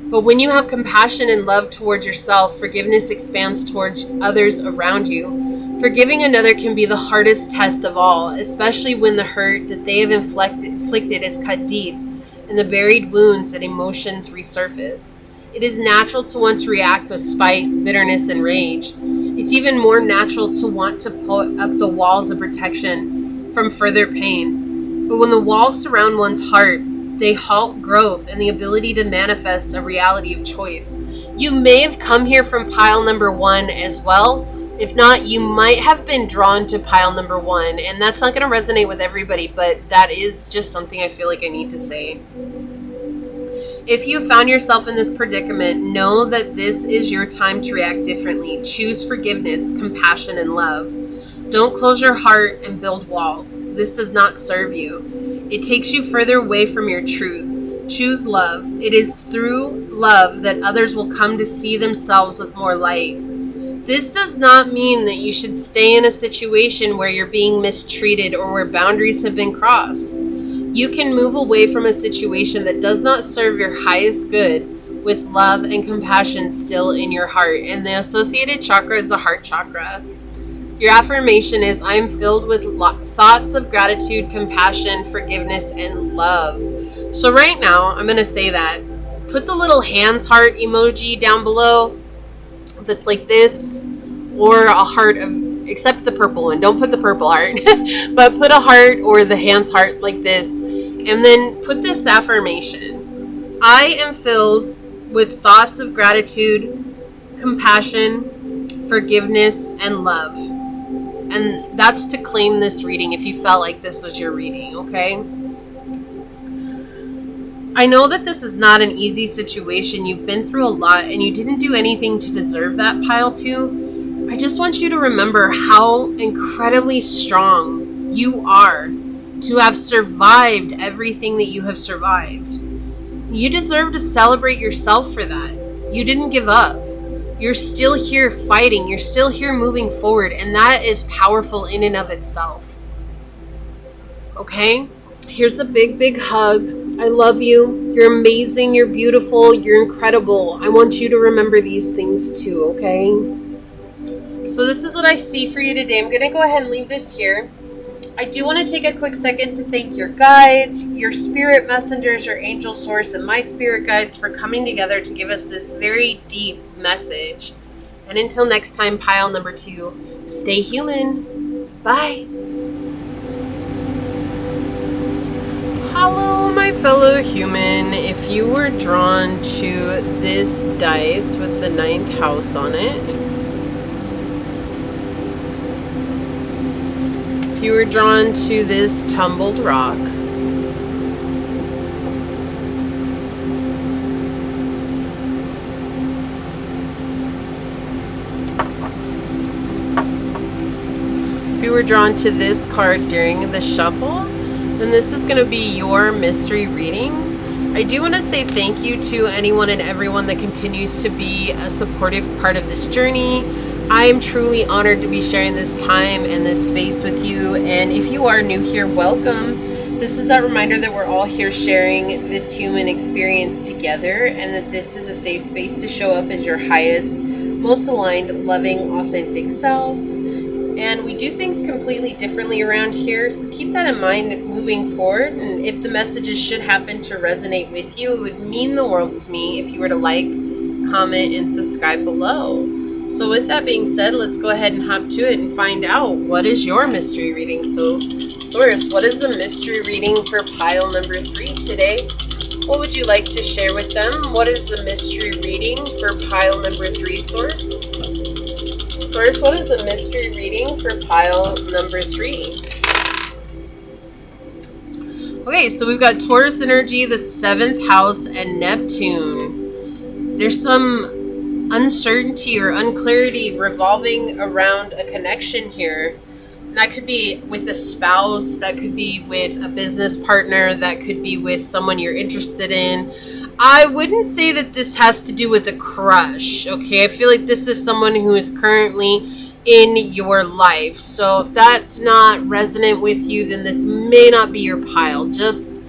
A: But when you have compassion and love towards yourself, forgiveness expands towards others around you. Forgiving another can be the hardest test of all, especially when the hurt that they have inflicted is cut deep and the buried wounds and emotions resurface. It is natural to want to react with spite, bitterness, and rage. It's even more natural to want to put up the walls of protection from further pain. But when the walls surround one's heart, they halt growth and the ability to manifest a reality of choice. You may have come here from pile number 1 as well. If not, you might have been drawn to pile number 1, and that's not going to resonate with everybody, but that is just something I feel like I need to say. If you found yourself in this predicament, know that this is your time to react differently. Choose forgiveness, compassion, and love. Don't close your heart and build walls. This does not serve you. It takes you further away from your truth. Choose love. It is through love that others will come to see themselves with more light. This does not mean that you should stay in a situation where you're being mistreated or where boundaries have been crossed. You can move away from a situation that does not serve your highest good with love and compassion still in your heart. And the associated chakra is the heart chakra. Your affirmation is, I am filled with thoughts of gratitude, compassion, forgiveness, and love. So right now, I'm going to say that. Put the little hands heart emoji down below that's like this, or a heart of, except the purple one. Don't put the purple heart, but put a heart or the hands heart like this. And then put this affirmation. I am filled with thoughts of gratitude, compassion, forgiveness, and love. And that's to claim this reading if you felt like this was your reading, okay? I know that this is not an easy situation. You've been through a lot and you didn't do anything to deserve that, pile 2. I just want you to remember how incredibly strong you are to have survived everything that you have survived. You deserve to celebrate yourself for that. You didn't give up. You're still here fighting. You're still here moving forward. And that is powerful in and of itself. Okay? Here's a big, big hug. I love you. You're amazing. You're beautiful. You're incredible. I want you to remember these things too, okay? So this is what I see for you today. I'm going to go ahead and leave this here. I do want to take a quick second to thank your guides, your spirit messengers, your angel source, and my spirit guides for coming together to give us this very deep message. And until next time, pile number 2, stay human. Bye. Hello, my fellow human. If you were drawn to this dice with the 9th house on it, if you were drawn to this tumbled rock, if you were drawn to this card during the shuffle, then this is going to be your mystery reading. I do want to say thank you to anyone and everyone that continues to be a supportive part of this journey. I am truly honored to be sharing this time and this space with you. And if you are new here, welcome. This is that reminder that we're all here sharing this human experience together, and that this is a safe space to show up as your highest, most aligned, loving, authentic self. And we do things completely differently around here, so keep that in mind moving forward. And if the messages should happen to resonate with you, it would mean the world to me if you were to like, comment, and subscribe below. So with that being said, let's go ahead and hop to it and find out what is your mystery reading. So Source, what is the mystery reading for pile number 3 today? What would you like to share with them? What is the mystery reading for pile number 3, Source? Source, what is the mystery reading for pile number 3? Okay, so we've got Taurus energy, the 7th house, and Neptune. There's some uncertainty or unclarity revolving around a connection here. And that could be with a spouse, that could be with a business partner, that could be with someone you're interested in. I wouldn't say that this has to do with a crush, okay? I feel like this is someone who is currently in your life. So if that's not resonant with you, then this may not be your pile. Just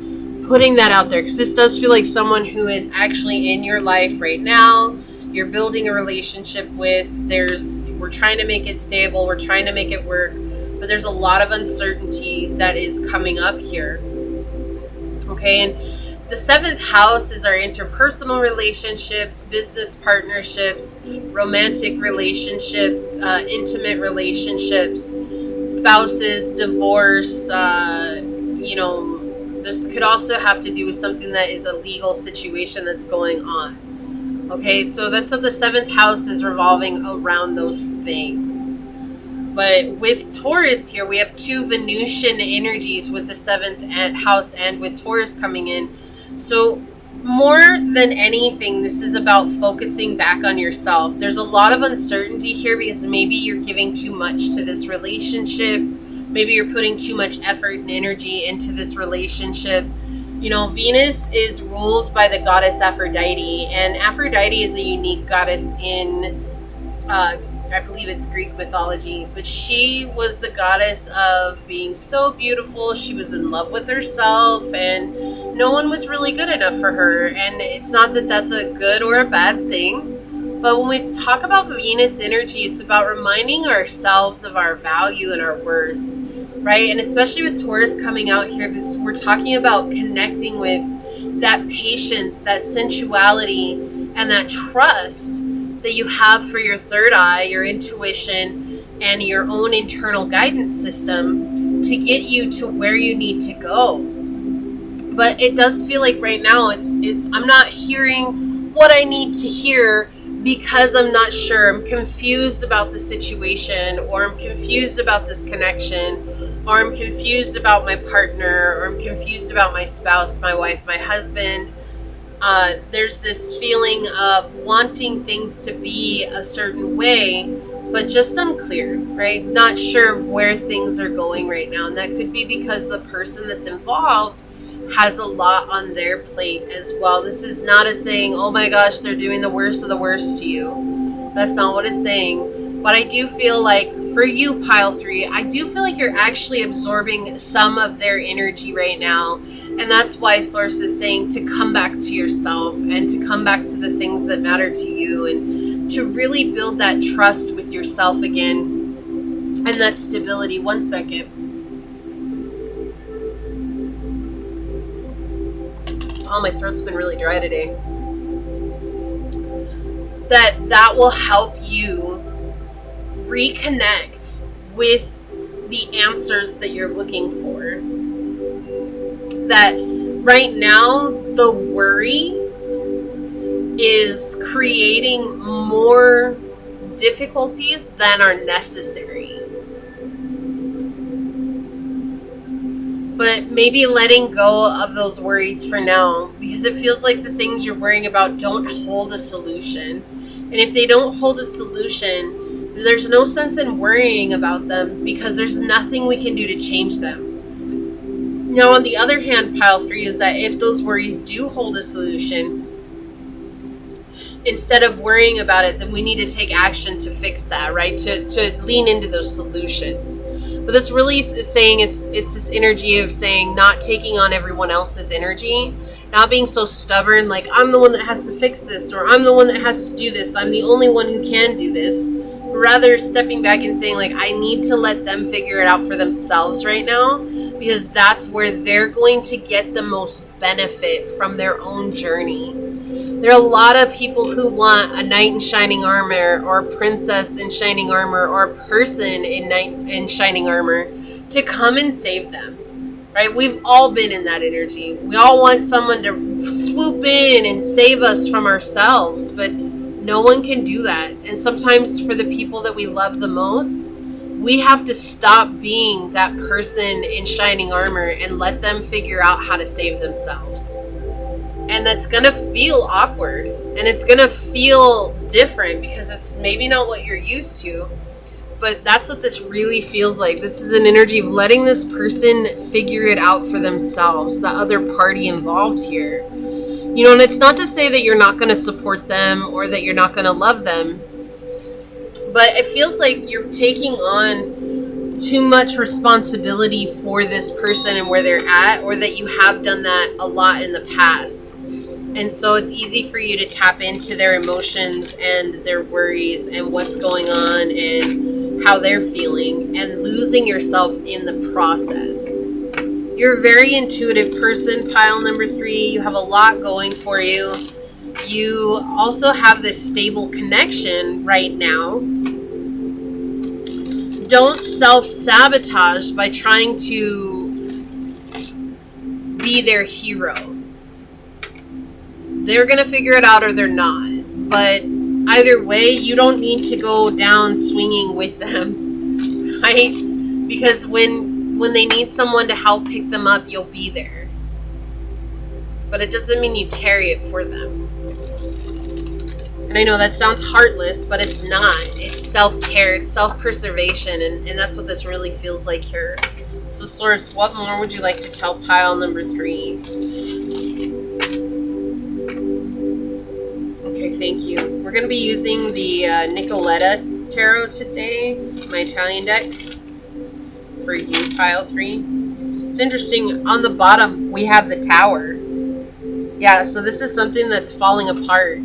A: putting that out there, because this does feel like someone who is actually in your life right now. You're building a relationship with. We're trying to make it stable. We're trying to make it work. But there's a lot of uncertainty that is coming up here. Okay, and the 7th house is our interpersonal relationships, business partnerships, romantic relationships, intimate relationships, spouses, divorce. This could also have to do with something that is a legal situation that's going on. Okay, so that's what the 7th house is revolving around, those things. But with Taurus here, we have 2 Venusian energies with the 7th house and with Taurus coming in. So more than anything, this is about focusing back on yourself. There's a lot of uncertainty here because maybe you're giving too much to this relationship. Maybe you're putting too much effort and energy into this relationship. You know, Venus is ruled by the goddess Aphrodite, and Aphrodite is a unique goddess in I believe it's Greek mythology, but she was the goddess of being so beautiful. She was in love with herself, and no one was really good enough for her. And it's not that that's a good or a bad thing, but when we talk about Venus energy, it's about reminding ourselves of our value and our worth, right? And especially with Taurus coming out here, we're talking about connecting with that patience, that sensuality, and that trust that you have for your third eye, your intuition, and your own internal guidance system to get you to where you need to go. But it does feel like right now I'm not hearing what I need to hear because I'm not sure. I'm confused about the situation, or I'm confused about this connection, or I'm confused about my partner, or I'm confused about my spouse, my wife, my husband. There's this feeling of wanting things to be a certain way, but just unclear, right? Not sure of where things are going right now. And that could be because the person that's involved has a lot on their plate as well. This is not a saying, oh my gosh, they're doing the worst of the worst to you. That's not what it's saying. But I do feel like for you, Pile 3, I do feel like you're actually absorbing some of their energy right now. And that's why Source is saying to come back to yourself and to come back to the things that matter to you and to really build that trust with yourself again and that stability. One second. Oh, my throat's been really dry today. That will help you reconnect with the answers that you're looking for. That right now the worry is creating more difficulties than are necessary. But maybe letting go of those worries for now, because it feels like the things you're worrying about don't hold a solution. And if they don't hold a solution, there's no sense in worrying about them because there's nothing we can do to change them. Now, on the other hand, Pile 3, is that if those worries do hold a solution, instead of worrying about it, then we need to take action to fix that, right? To lean into those solutions. But this really is saying it's this energy of saying not taking on everyone else's energy, not being so stubborn, like I'm the one that has to fix this, or I'm the one that has to do this, I'm the only one who can do this. Rather stepping back and saying, like, I need to let them figure it out for themselves right now, because that's where they're going to get the most benefit from their own journey. There are a lot of people who want a knight in shining armor, or a princess in shining armor, or a person in shining armor to come and save them, right? We've all been in that energy. We all want someone to swoop in and save us from ourselves, but no one can do that. And sometimes for the people that we love the most, we have to stop being that person in shining armor and let them figure out how to save themselves. And that's going to feel awkward, and it's going to feel different because it's maybe not what you're used to, but that's what this really feels like. This is an energy of letting this person figure it out for themselves, the other party involved here. You know, and it's not to say that you're not going to support them or that you're not going to love them, but it feels like you're taking on too much responsibility for this person and where they're at, or that you have done that a lot in the past. And so it's easy for you to tap into their emotions and their worries and what's going on and how they're feeling, and losing yourself in the process. You're a very intuitive person, Pile number 3. You have a lot going for you. You also have this stable connection right now. Don't self-sabotage by trying to be their hero. They're going to figure it out or they're not. But either way, you don't need to go down swinging with them, right? Because when they need someone to help pick them up, you'll be there. But it doesn't mean you carry it for them. And I know that sounds heartless, but it's not. It's self-care, it's self-preservation, and that's what this really feels like here. So, Source, what more would you like to tell Pile number 3? Okay, thank you. We're going to be using the Nicoletta Tarot today, my Italian deck, for you, pile 3. It's interesting, on the bottom, we have the Tower. Yeah, so this is something that's falling apart.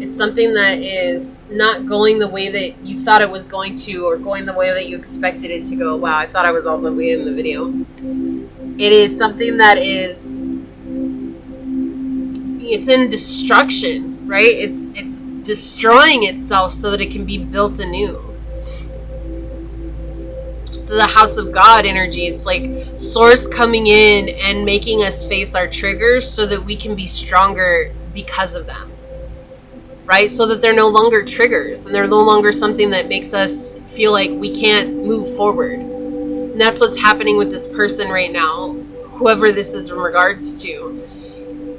A: It's something that is not going the way that you thought it was going to, or going the way that you expected it to go. Wow, I thought I was all the way in the video. It is something that is, it's in destruction, right? It's destroying itself so that it can be built anew. So the House of God energy, it's like Source coming in and making us face our triggers so that we can be stronger because of them. Right? So that they're no longer triggers and they're no longer something that makes us feel like we can't move forward. And that's what's happening with this person right now, whoever this is in regards to.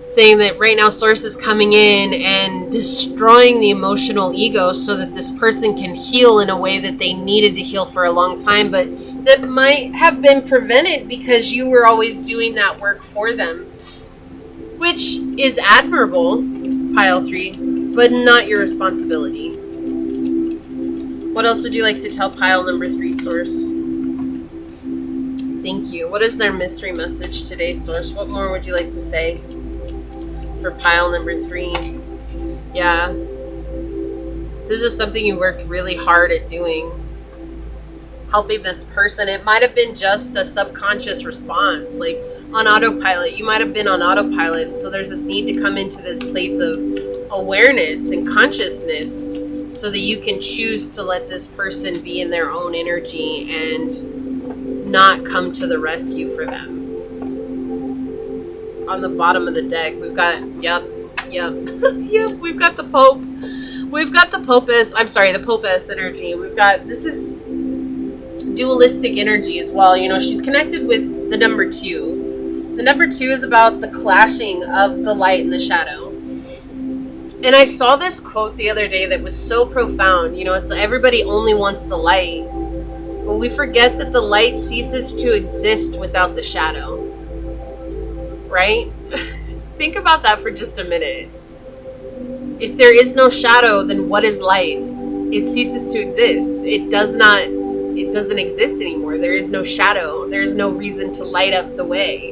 A: Saying that right now Source is coming in and destroying the emotional ego so that this person can heal in a way that they needed to heal for a long time, but that might have been prevented because you were always doing that work for them. Which is admirable, pile 3. But not your responsibility. What else would you like to tell pile number 3, Source? Thank you. What is their mystery message today, Source? What more would you like to say for pile number 3? Yeah. This is something you worked really hard at doing. Helping this person. It might have been just a subconscious response. Like on autopilot. You might have been on autopilot. So there's this need to come into this place of awareness and consciousness so that you can choose to let this person be in their own energy and not come to the rescue for them. On the bottom of the deck, we've got, yep, we've got the Pope. We've got the Popess, the Popess energy. We've got, this is dualistic energy as well. You know, she's connected with the number 2. The number 2 is about the clashing of the light and the shadow. And I saw this quote the other day that was so profound. You know, it's everybody only wants the light. But we forget that the light ceases to exist without the shadow. Right? Think about that for just a minute. If there is no shadow, then what is light? It ceases to exist. It doesn't exist anymore. There is no shadow. There is no reason to light up the way.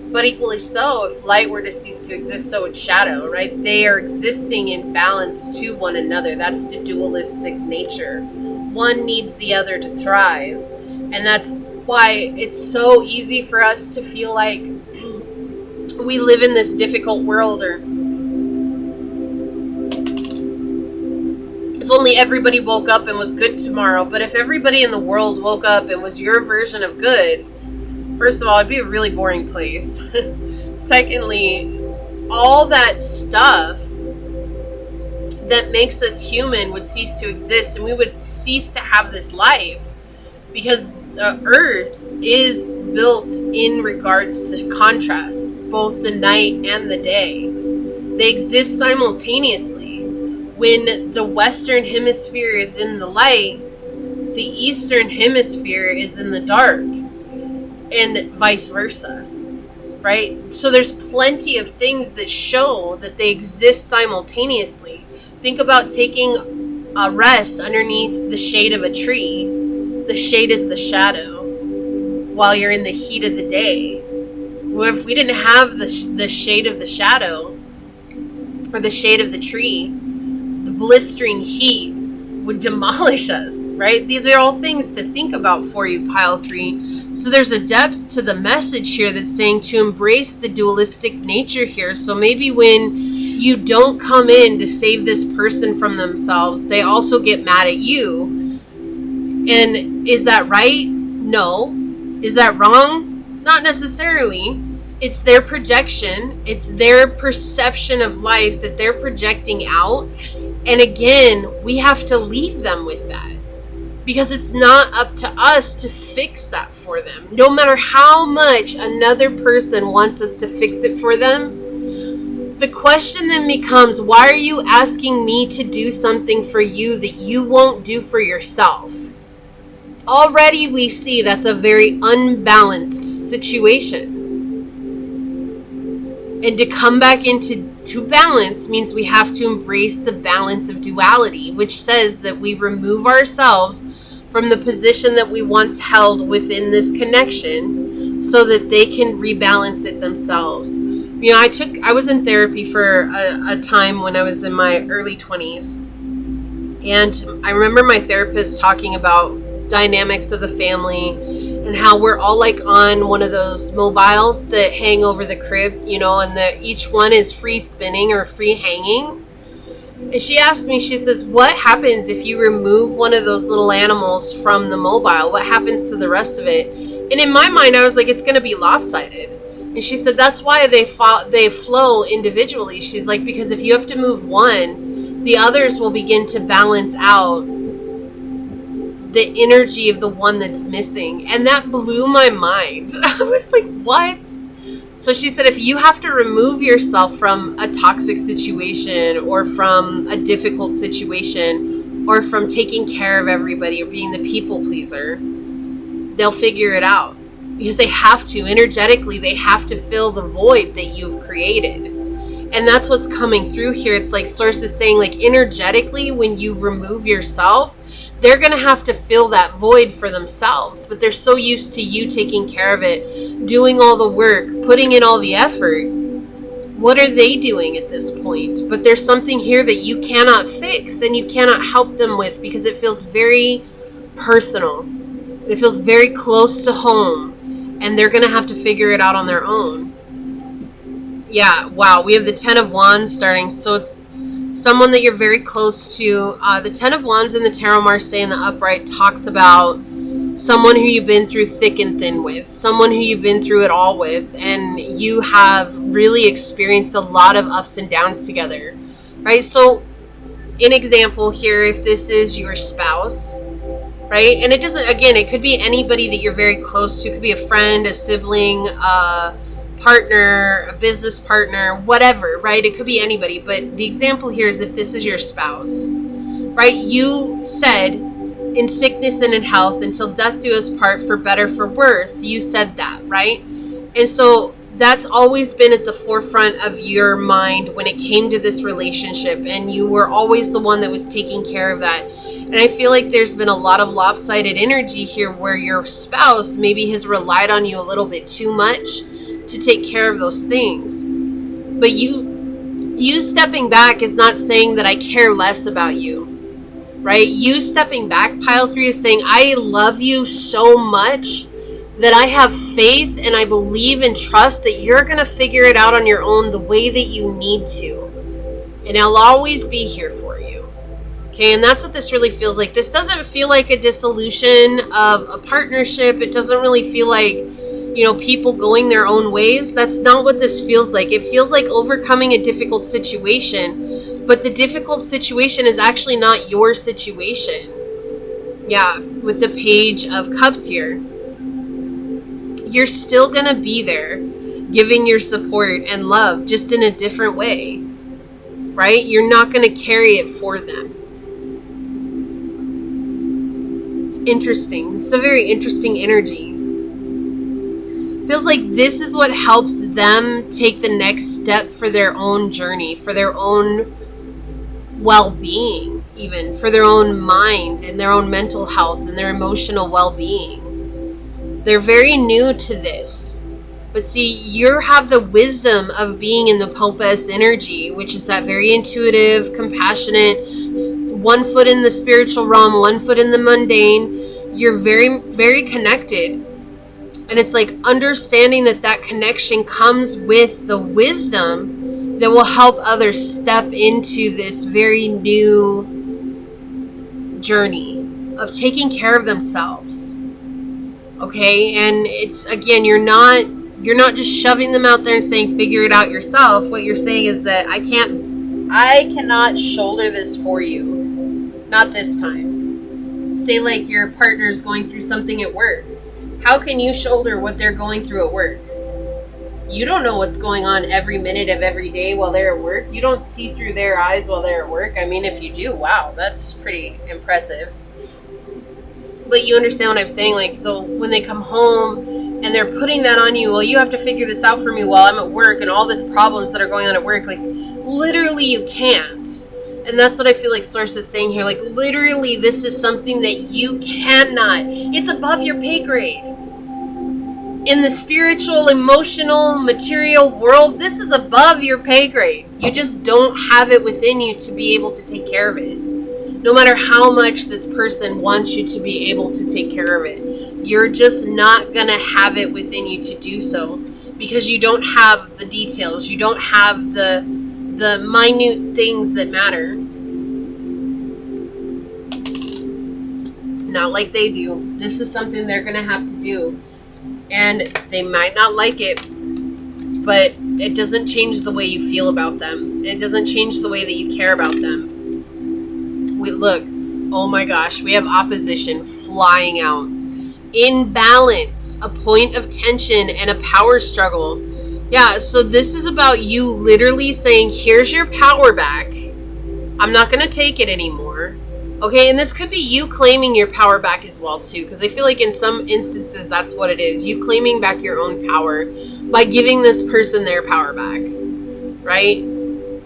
A: But equally so, if light were to cease to exist, so would shadow, right? They are existing in balance to one another. That's the dualistic nature. One needs the other to thrive. And that's why it's so easy for us to feel like we live in this difficult world, or if only everybody woke up and was good tomorrow. But if everybody in the world woke up and was your version of good, first of all, it'd be a really boring place. Secondly, all that stuff that makes us human would cease to exist, and we would cease to have this life, because the earth is built in regards to contrast, both the night and the day. They exist simultaneously. When the Western Hemisphere is in the light, the Eastern Hemisphere is in the dark. And vice versa, right? So there's plenty of things that show that they exist simultaneously. Think about taking a rest underneath the shade of a tree. The shade is the shadow while you're in the heat of the day. Well, if we didn't have the shade of the shadow or the shade of the tree, the blistering heat would demolish us, right? These are all things to think about for you, pile 3. So there's a depth to the message here that's saying to embrace the dualistic nature here. So maybe when you don't come in to save this person from themselves, they also get mad at you. And is that right? No. Is that wrong? Not necessarily. It's their projection. It's their perception of life that they're projecting out. And again, we have to leave them with that. Because it's not up to us to fix that for them. No matter how much another person wants us to fix it for them, the question then becomes, why are you asking me to do something for you that you won't do for yourself? Already we see that's a very unbalanced situation. And to come back into balance means we have to embrace the balance of duality, which says that we remove ourselves from the position that we once held within this connection so that they can rebalance it themselves. You know, I was in therapy for a time when I was in my early 20s. And I remember my therapist talking about dynamics of the family and how we're all like on one of those mobiles that hang over the crib, you know, and that each one is free spinning or free hanging. And she asked me, she says, what happens if you remove one of those little animals from the mobile? What happens to the rest of it? And in my mind, I was like, it's going to be lopsided. And she said, that's why they flow individually. She's like, because if you have to move one, the others will begin to balance out the energy of the one that's missing. And that blew my mind. I was like, what? So she said, if you have to remove yourself from a toxic situation or from a difficult situation or from taking care of everybody or being the people pleaser, they'll figure it out. Because they have to, energetically, they have to fill the void that you've created. And that's what's coming through here. It's like Source is saying, like, energetically, when you remove yourself, they're going to have to fill that void for themselves. But they're so used to you taking care of it, doing all the work, putting in all the effort. What are they doing at this point? But there's something here that you cannot fix and you cannot help them with because it feels very personal. It feels very close to home. And they're going to have to figure it out on their own. Yeah, wow. We have the 10 of Wands starting. So it's someone that you're very close to. The 10 of Wands in the Tarot Marseille in the upright talks about someone who you've been through thick and thin with. Someone who you've been through it all with. And you have really experienced a lot of ups and downs together. Right? So, an example here, if this is your spouse, right? And it doesn't, again, it could be anybody that you're very close to. It could be a friend, a sibling, a partner, a business partner, whatever, right? It could be anybody. But the example here is if this is your spouse, right? You said, in sickness and in health, until death do us part, for better, for worse. You said that, right? And so that's always been at the forefront of your mind when it came to this relationship. And you were always the one that was taking care of that. And I feel like there's been a lot of lopsided energy here where your spouse maybe has relied on you a little bit too much to take care of those things. But you stepping back is not saying that I care less about you, right? You stepping back, Pile 3, is saying I love you so much that I have faith and I believe and trust that you're going to figure it out on your own the way that you need to. And I'll always be here for you. Okay, and that's what this really feels like. This doesn't feel like a dissolution of a partnership. It doesn't really feel like, you know, people going their own ways. That's not what this feels like. It feels like overcoming a difficult situation, but the difficult situation is actually not your situation. Yeah, with the Page of Cups here. You're still gonna be there, giving your support and love, just in a different way, right? You're not gonna carry it for them. Interesting. This is a very interesting energy. Feels like this is what helps them take the next step for their own journey, for their own well-being, even for their own mind and their own mental health and their emotional well-being. They're very new to this. But see, you have the wisdom of being in the Popess energy, which is that very intuitive, compassionate, one foot in the spiritual realm, one foot in the mundane. You're very, very connected. And it's like understanding that that connection comes with the wisdom that will help others step into this very new journey of taking care of themselves. Okay? And it's, again, you're not just shoving them out there and saying, figure it out yourself. What you're saying is that I cannot shoulder this for you. Not this time. Say like your partner's going through something at work. How can you shoulder what they're going through at work? You don't know what's going on every minute of every day while they're at work. You don't see through their eyes while they're at work. I mean, if you do, wow, that's pretty impressive. But you understand what I'm saying? Like, so when they come home, And they're putting that on you. Well, you have to figure this out for me while I'm at work, and all these problems that are going on at work. Like, literally you can't. And that's what I feel like Source is saying here. Like, literally, this is something that you cannot. It's above your pay grade. In the spiritual, emotional, material world, this is above your pay grade. You just don't have it within you to be able to take care of it. No matter how much this person wants you to be able to take care of it, you're just not going to have it within you to do so, because you don't have the details. You don't have the minute things that matter. Not like they do. This is something they're going to have to do. And they might not like it, but it doesn't change the way you feel about them. It doesn't change the way that you care about them. Look, oh my gosh, we have opposition flying out. Imbalance, a point of tension, and a power struggle. Yeah, so this is about you literally saying, here's your power back. I'm not going to take it anymore. Okay, and this could be you claiming your power back as well, too, because I feel like in some instances that's what it is. You claiming back your own power by giving this person their power back, right?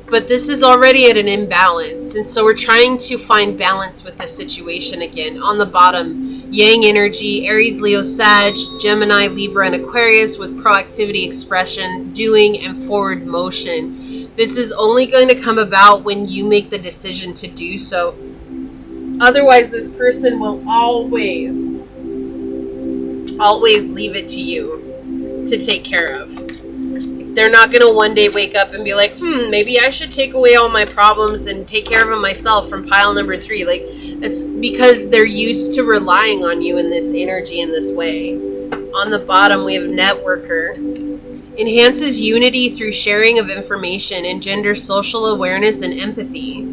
A: But this is already at an imbalance, and so we're trying to find balance with this situation again. On the bottom, Yang energy, Aries, Leo, Sag, Gemini, Libra, and Aquarius with proactivity, expression, doing, and forward motion. This is only going to come about when you make the decision to do so. Otherwise, this person will always leave it to you to take care of. They're not going to one day wake up and be like, maybe I should take away all my problems and take care of them myself from pile number 3. Like, it's because they're used to relying on you in this energy in this way. On the bottom, we have networker. Enhances unity through sharing of information, engenders social awareness and empathy.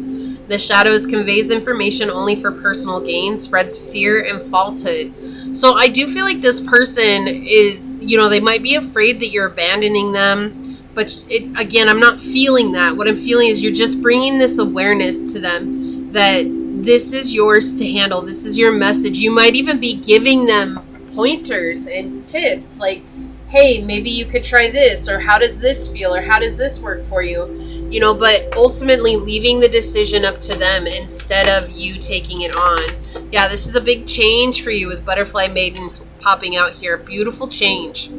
A: The shadows conveys information only for personal gain, spreads fear and falsehood. So I do feel like this person is, they might be afraid that you're abandoning them. But again, I'm not feeling that. What I'm feeling is you're just bringing this awareness to them that this is yours to handle. This is your message. You might even be giving them pointers and tips like, hey, maybe you could try this, or how does this feel, or how does this work for you? But ultimately leaving the decision up to them instead of you taking it on. Yeah, this is a big change for you with Butterfly Maiden popping out here. Beautiful change.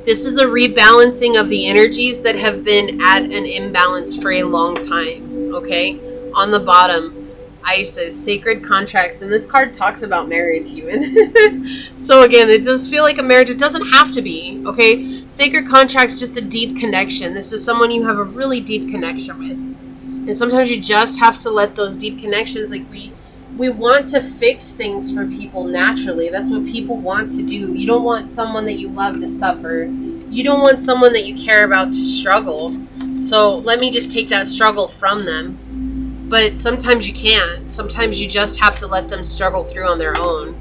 A: This is a rebalancing of the energies that have been at an imbalance for a long time. Okay? On the bottom, Isis, sacred contracts, and this card talks about marriage even. So again, it does feel like a marriage. It doesn't have to be, okay? Sacred contracts, just a deep connection. This is someone you have a really deep connection with. And sometimes you just have to let those deep connections, like we want to fix things for people naturally. That's what people want to do. You don't want someone that you love to suffer. You don't want someone that you care about to struggle. So let me just take that struggle from them. But sometimes you can't. Sometimes you just have to let them struggle through on their own.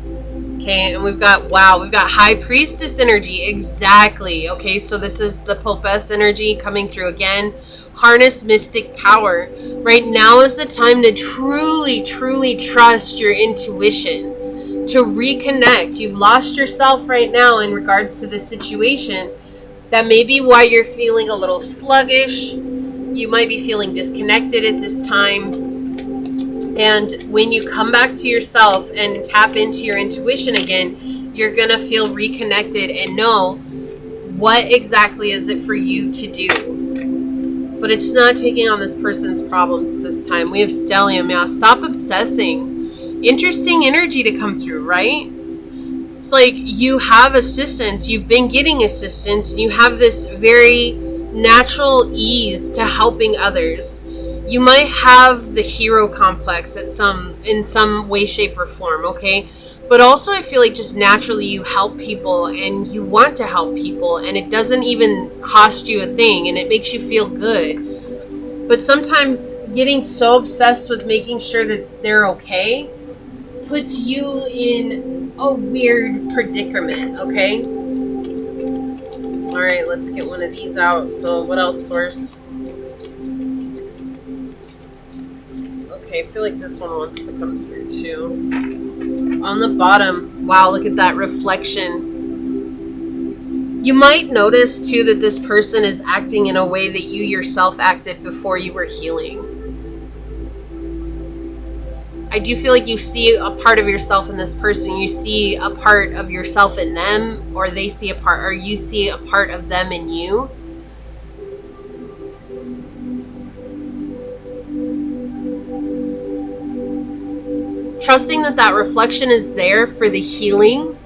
A: Okay, and we've got High Priestess energy. Exactly. Okay, so this is the Popess energy coming through again. Harness mystic power. Right now is the time to truly, truly trust your intuition. To reconnect. You've lost yourself right now in regards to this situation. That may be why you're feeling a little sluggish. You might be feeling disconnected at this time. And when you come back to yourself and tap into your intuition again, you're going to feel reconnected and know what exactly is it for you to do. But it's not taking on this person's problems at this time. We have stellium now. Stop obsessing. Interesting energy to come through, right? It's like you have assistance. You've been getting assistance. And you have this very natural ease to helping others. You might have the hero complex in some way, shape, or form, okay? But also I feel like just naturally you help people and you want to help people and it doesn't even cost you a thing and it makes you feel good. But sometimes getting so obsessed with making sure that they're okay puts you in a weird predicament, okay? Alright, let's get one of these out. So what else, Source? Okay, I feel like this one wants to come through too. On the bottom, wow, look at that reflection. You might notice too that this person is acting in a way that you yourself acted before you were healing. I do feel like you see a part of yourself in this person. You see a part of yourself in them, or they see a part, or you see a part of them in you. Trusting that that reflection is there for the healing.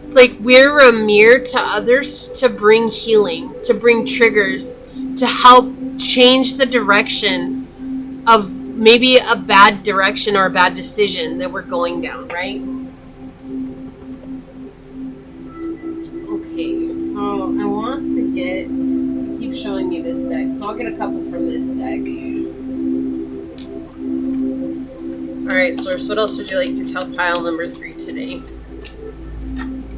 A: It's like we're a mirror to others to bring healing, to bring triggers, to help change the direction of maybe a bad direction or a bad decision that we're going down, right? Okay, so I want to get, keep showing me this deck, so I'll get a couple from this deck. Alright, Source, what else would you like to tell pile number 3 today?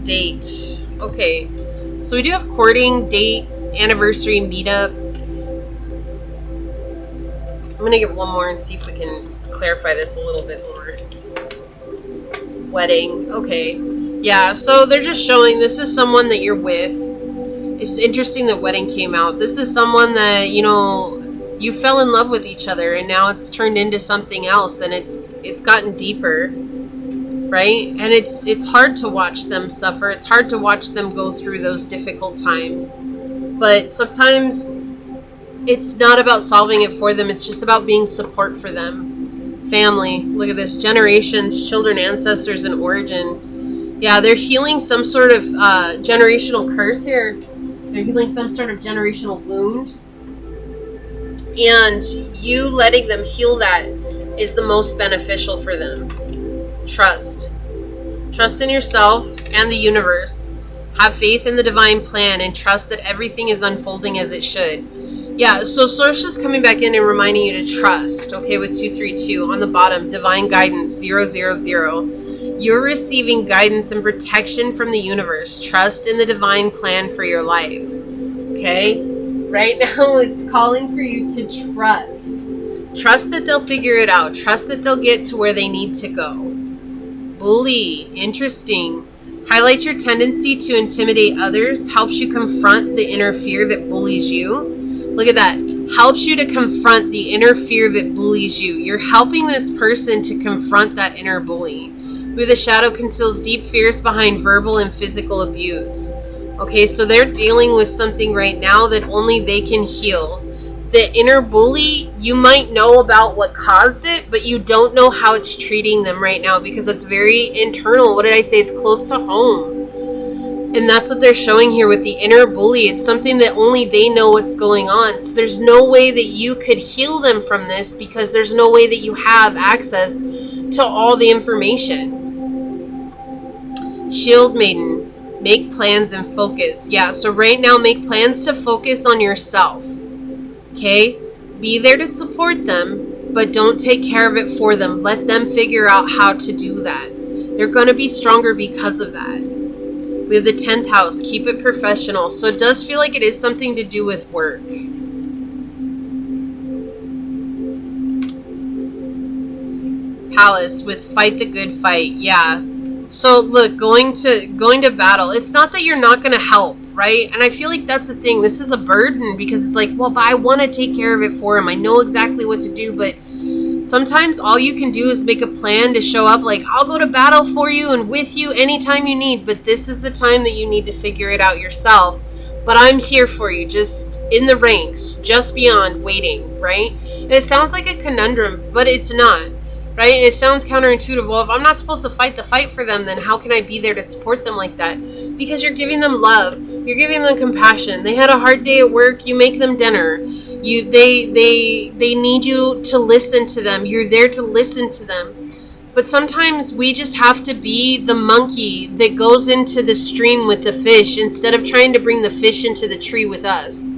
A: Date. Okay, so we do have courting, date, anniversary, meetup. I'm going to get one more and see if we can clarify this a little bit more. Wedding. Okay. Yeah, so they're just showing this is someone that you're with. It's interesting that wedding came out. This is someone that, you know, you fell in love with each other and now it's turned into something else and it's gotten deeper, right? And it's hard to watch them suffer. It's hard to watch them go through those difficult times. But sometimes it's not about solving it for them. It's just about being support for them. Family. Look at this. Generations, children, ancestors, and origin. Yeah, they're healing some sort of generational curse here. They're healing some sort of generational wound. And you letting them heal that is the most beneficial for them. Trust. Trust in yourself and the universe. Have faith in the divine plan and trust that everything is unfolding as it should. Yeah, so Source is coming back in and reminding you to trust, okay, with 232. On the bottom, divine guidance, 000. You're receiving guidance and protection from the universe. Trust in the divine plan for your life, okay? Right now, it's calling for you to trust. Trust that they'll figure it out. Trust that they'll get to where they need to go. Bully, interesting. Highlights your tendency to intimidate others. Helps you confront the inner fear that bullies you. Look at that. Helps you to confront the inner fear that bullies you. You're helping this person to confront that inner bully. Who the shadow conceals deep fears behind verbal and physical abuse. Okay, so they're dealing with something right now that only they can heal. The inner bully, you might know about what caused it, but you don't know how it's treating them right now because it's very internal. What did I say? It's close to home. And that's what they're showing here with the inner bully. It's something that only they know what's going on. So there's no way that you could heal them from this because there's no way that you have access to all the information. Shield Maiden. Make plans and focus. Yeah, so right now make plans to focus on yourself. Okay? Be there to support them, but don't take care of it for them. Let them figure out how to do that. They're going to be stronger because of that. We have the 10th house. Keep it professional. So it does feel like it is something to do with work. Palace with fight the good fight. Yeah. So look, going to battle. It's not that you're not going to help, right? And I feel like that's the thing. This is a burden because it's like, well, but I want to take care of it for him. I know exactly what to do, but sometimes all you can do is make a plan to show up like, I'll go to battle for you and with you anytime you need, but this is the time that you need to figure it out yourself. But I'm here for you, just in the ranks, just beyond waiting, right? And it sounds like a conundrum, but it's not, right? It sounds counterintuitive. Well, if I'm not supposed to fight the fight for them, then how can I be there to support them like that? Because you're giving them love. You're giving them compassion. They had a hard day at work. You make them dinner. They need you to listen to them. You're there to listen to them. But sometimes we just have to be the monkey that goes into the stream with the fish instead of trying to bring the fish into the tree with us,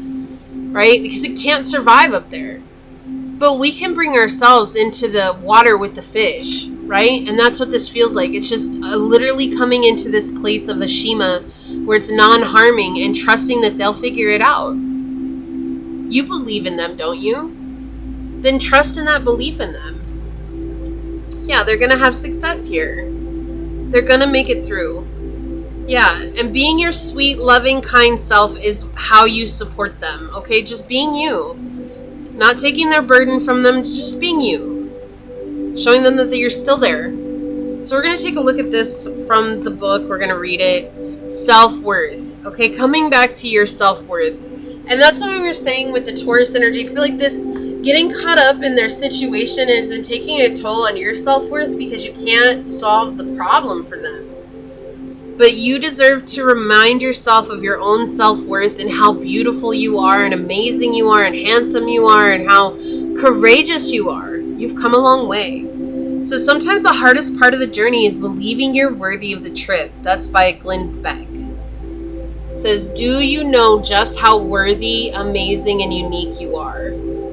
A: right? Because it can't survive up there. But we can bring ourselves into the water with the fish, right? And that's what this feels like. It's just literally coming into this place of Ashima where it's non-harming and trusting that they'll figure it out. You believe in them, don't you? Then trust in that belief in them. Yeah, they're going to have success here. They're going to make it through. Yeah, and being your sweet, loving, kind self is how you support them, okay? Just being you. Not taking their burden from them, just being you. Showing them that you're still there. So we're going to take a look at this from the book. We're going to read it. Self-worth. Okay, coming back to your self-worth. And that's what we were saying with the Taurus energy. I feel like this getting caught up in their situation has been taking a toll on your self-worth because you can't solve the problem for them. But you deserve to remind yourself of your own self-worth and how beautiful you are and amazing you are and handsome you are and how courageous you are. You've come a long way. So sometimes the hardest part of the journey is believing you're worthy of the trip. That's by Glenn Beck. It says, do you know just how worthy, amazing, and unique you are?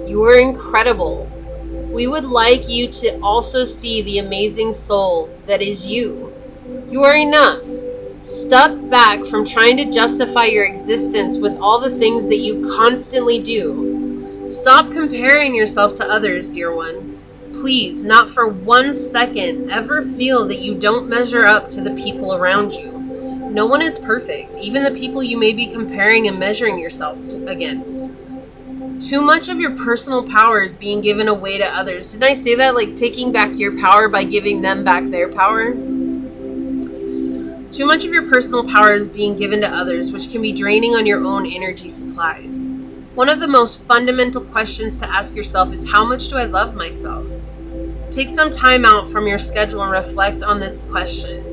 A: You are incredible. We would like you to also see the amazing soul that is you. You are enough. Step back from trying to justify your existence with all the things that you constantly do. Stop comparing yourself to others, dear one. Please, not for 1 second, ever feel that you don't measure up to the people around you. No one is perfect, even the people you may be comparing and measuring yourself against. Too much of your personal power is being given away to others. Didn't I say that? Like taking back your power by giving them back their power? Too much of your personal power is being given to others, which can be draining on your own energy supplies. One of the most fundamental questions to ask yourself is, how much do I love myself? Take some time out from your schedule and reflect on this question.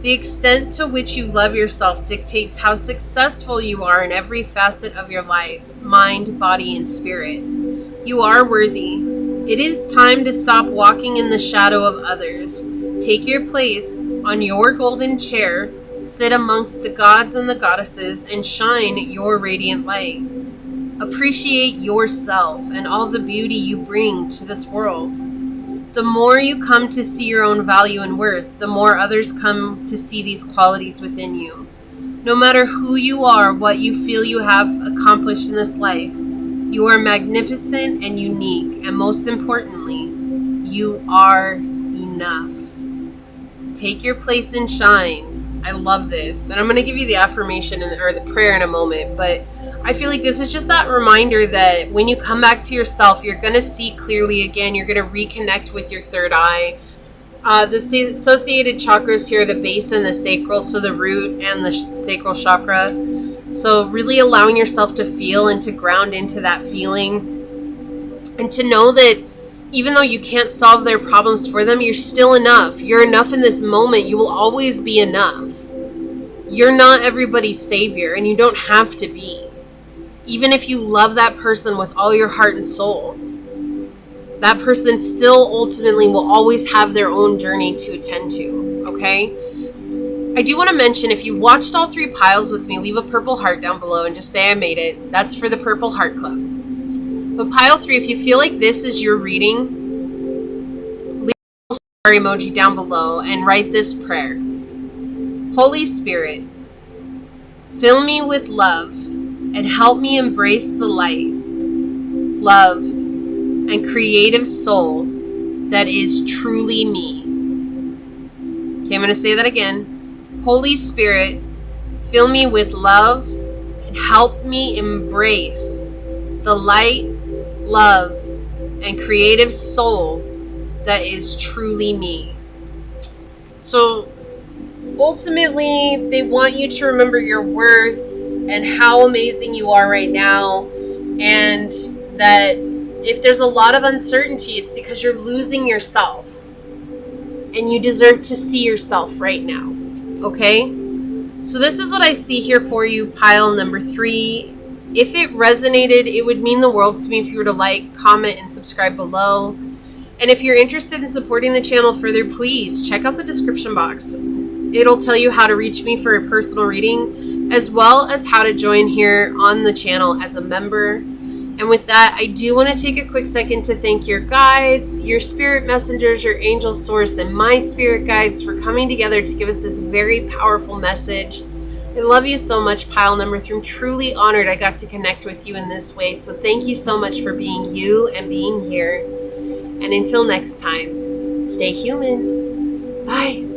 A: The extent to which you love yourself dictates how successful you are in every facet of your life, mind, body, and spirit. You are worthy. It is time to stop walking in the shadow of others. Take your place on your golden chair, sit amongst the gods and the goddesses, and shine your radiant light. Appreciate yourself and all the beauty you bring to this world. The more you come to see your own value and worth, the more others come to see these qualities within you. No matter who you are, what you feel you have accomplished in this life, you are magnificent and unique, and most importantly, you are enough. Take your place and shine. I love this. And I'm going to give you the affirmation or the prayer in a moment, but I feel like this is just that reminder that when you come back to yourself, you're going to see clearly again. You're going to reconnect with your third eye. The associated chakras here are the base and the sacral, so the root and the sacral chakra. So really allowing yourself to feel and to ground into that feeling and to know that even though you can't solve their problems for them, you're still enough. You're enough in this moment. You will always be enough. You're not everybody's savior, and you don't have to be. Even if you love that person with all your heart and soul, that person still ultimately will always have their own journey to attend to, okay? I do want to mention, if you've watched all 3 piles with me, leave a purple heart down below and just say I made it. That's for the Purple Heart Club. But pile 3, if you feel like this is your reading, leave a star emoji down below and write this prayer. Holy Spirit, fill me with love and help me embrace the light, love, and creative soul that is truly me. Okay, I'm going to say that again. Holy Spirit, fill me with love and help me embrace the light, love, and creative soul that is truly me. So ultimately, they want you to remember your worth and how amazing you are right now, and that if there's a lot of uncertainty, it's because you're losing yourself, and you deserve to see yourself right now, okay? So this is what I see here for you, pile number 3. If it resonated, it would mean the world to me if you were to like, comment, and subscribe below. And if you're interested in supporting the channel further, please check out the description box. It'll tell you how to reach me for a personal reading, as well as how to join here on the channel as a member. And with that, I do want to take a quick second to thank your guides, your spirit messengers, your angel source, and my spirit guides for coming together to give us this very powerful message. I love you so much, pile number 3. I'm truly honored I got to connect with you in this way. So thank you so much for being you and being here. And until next time, stay human. Bye.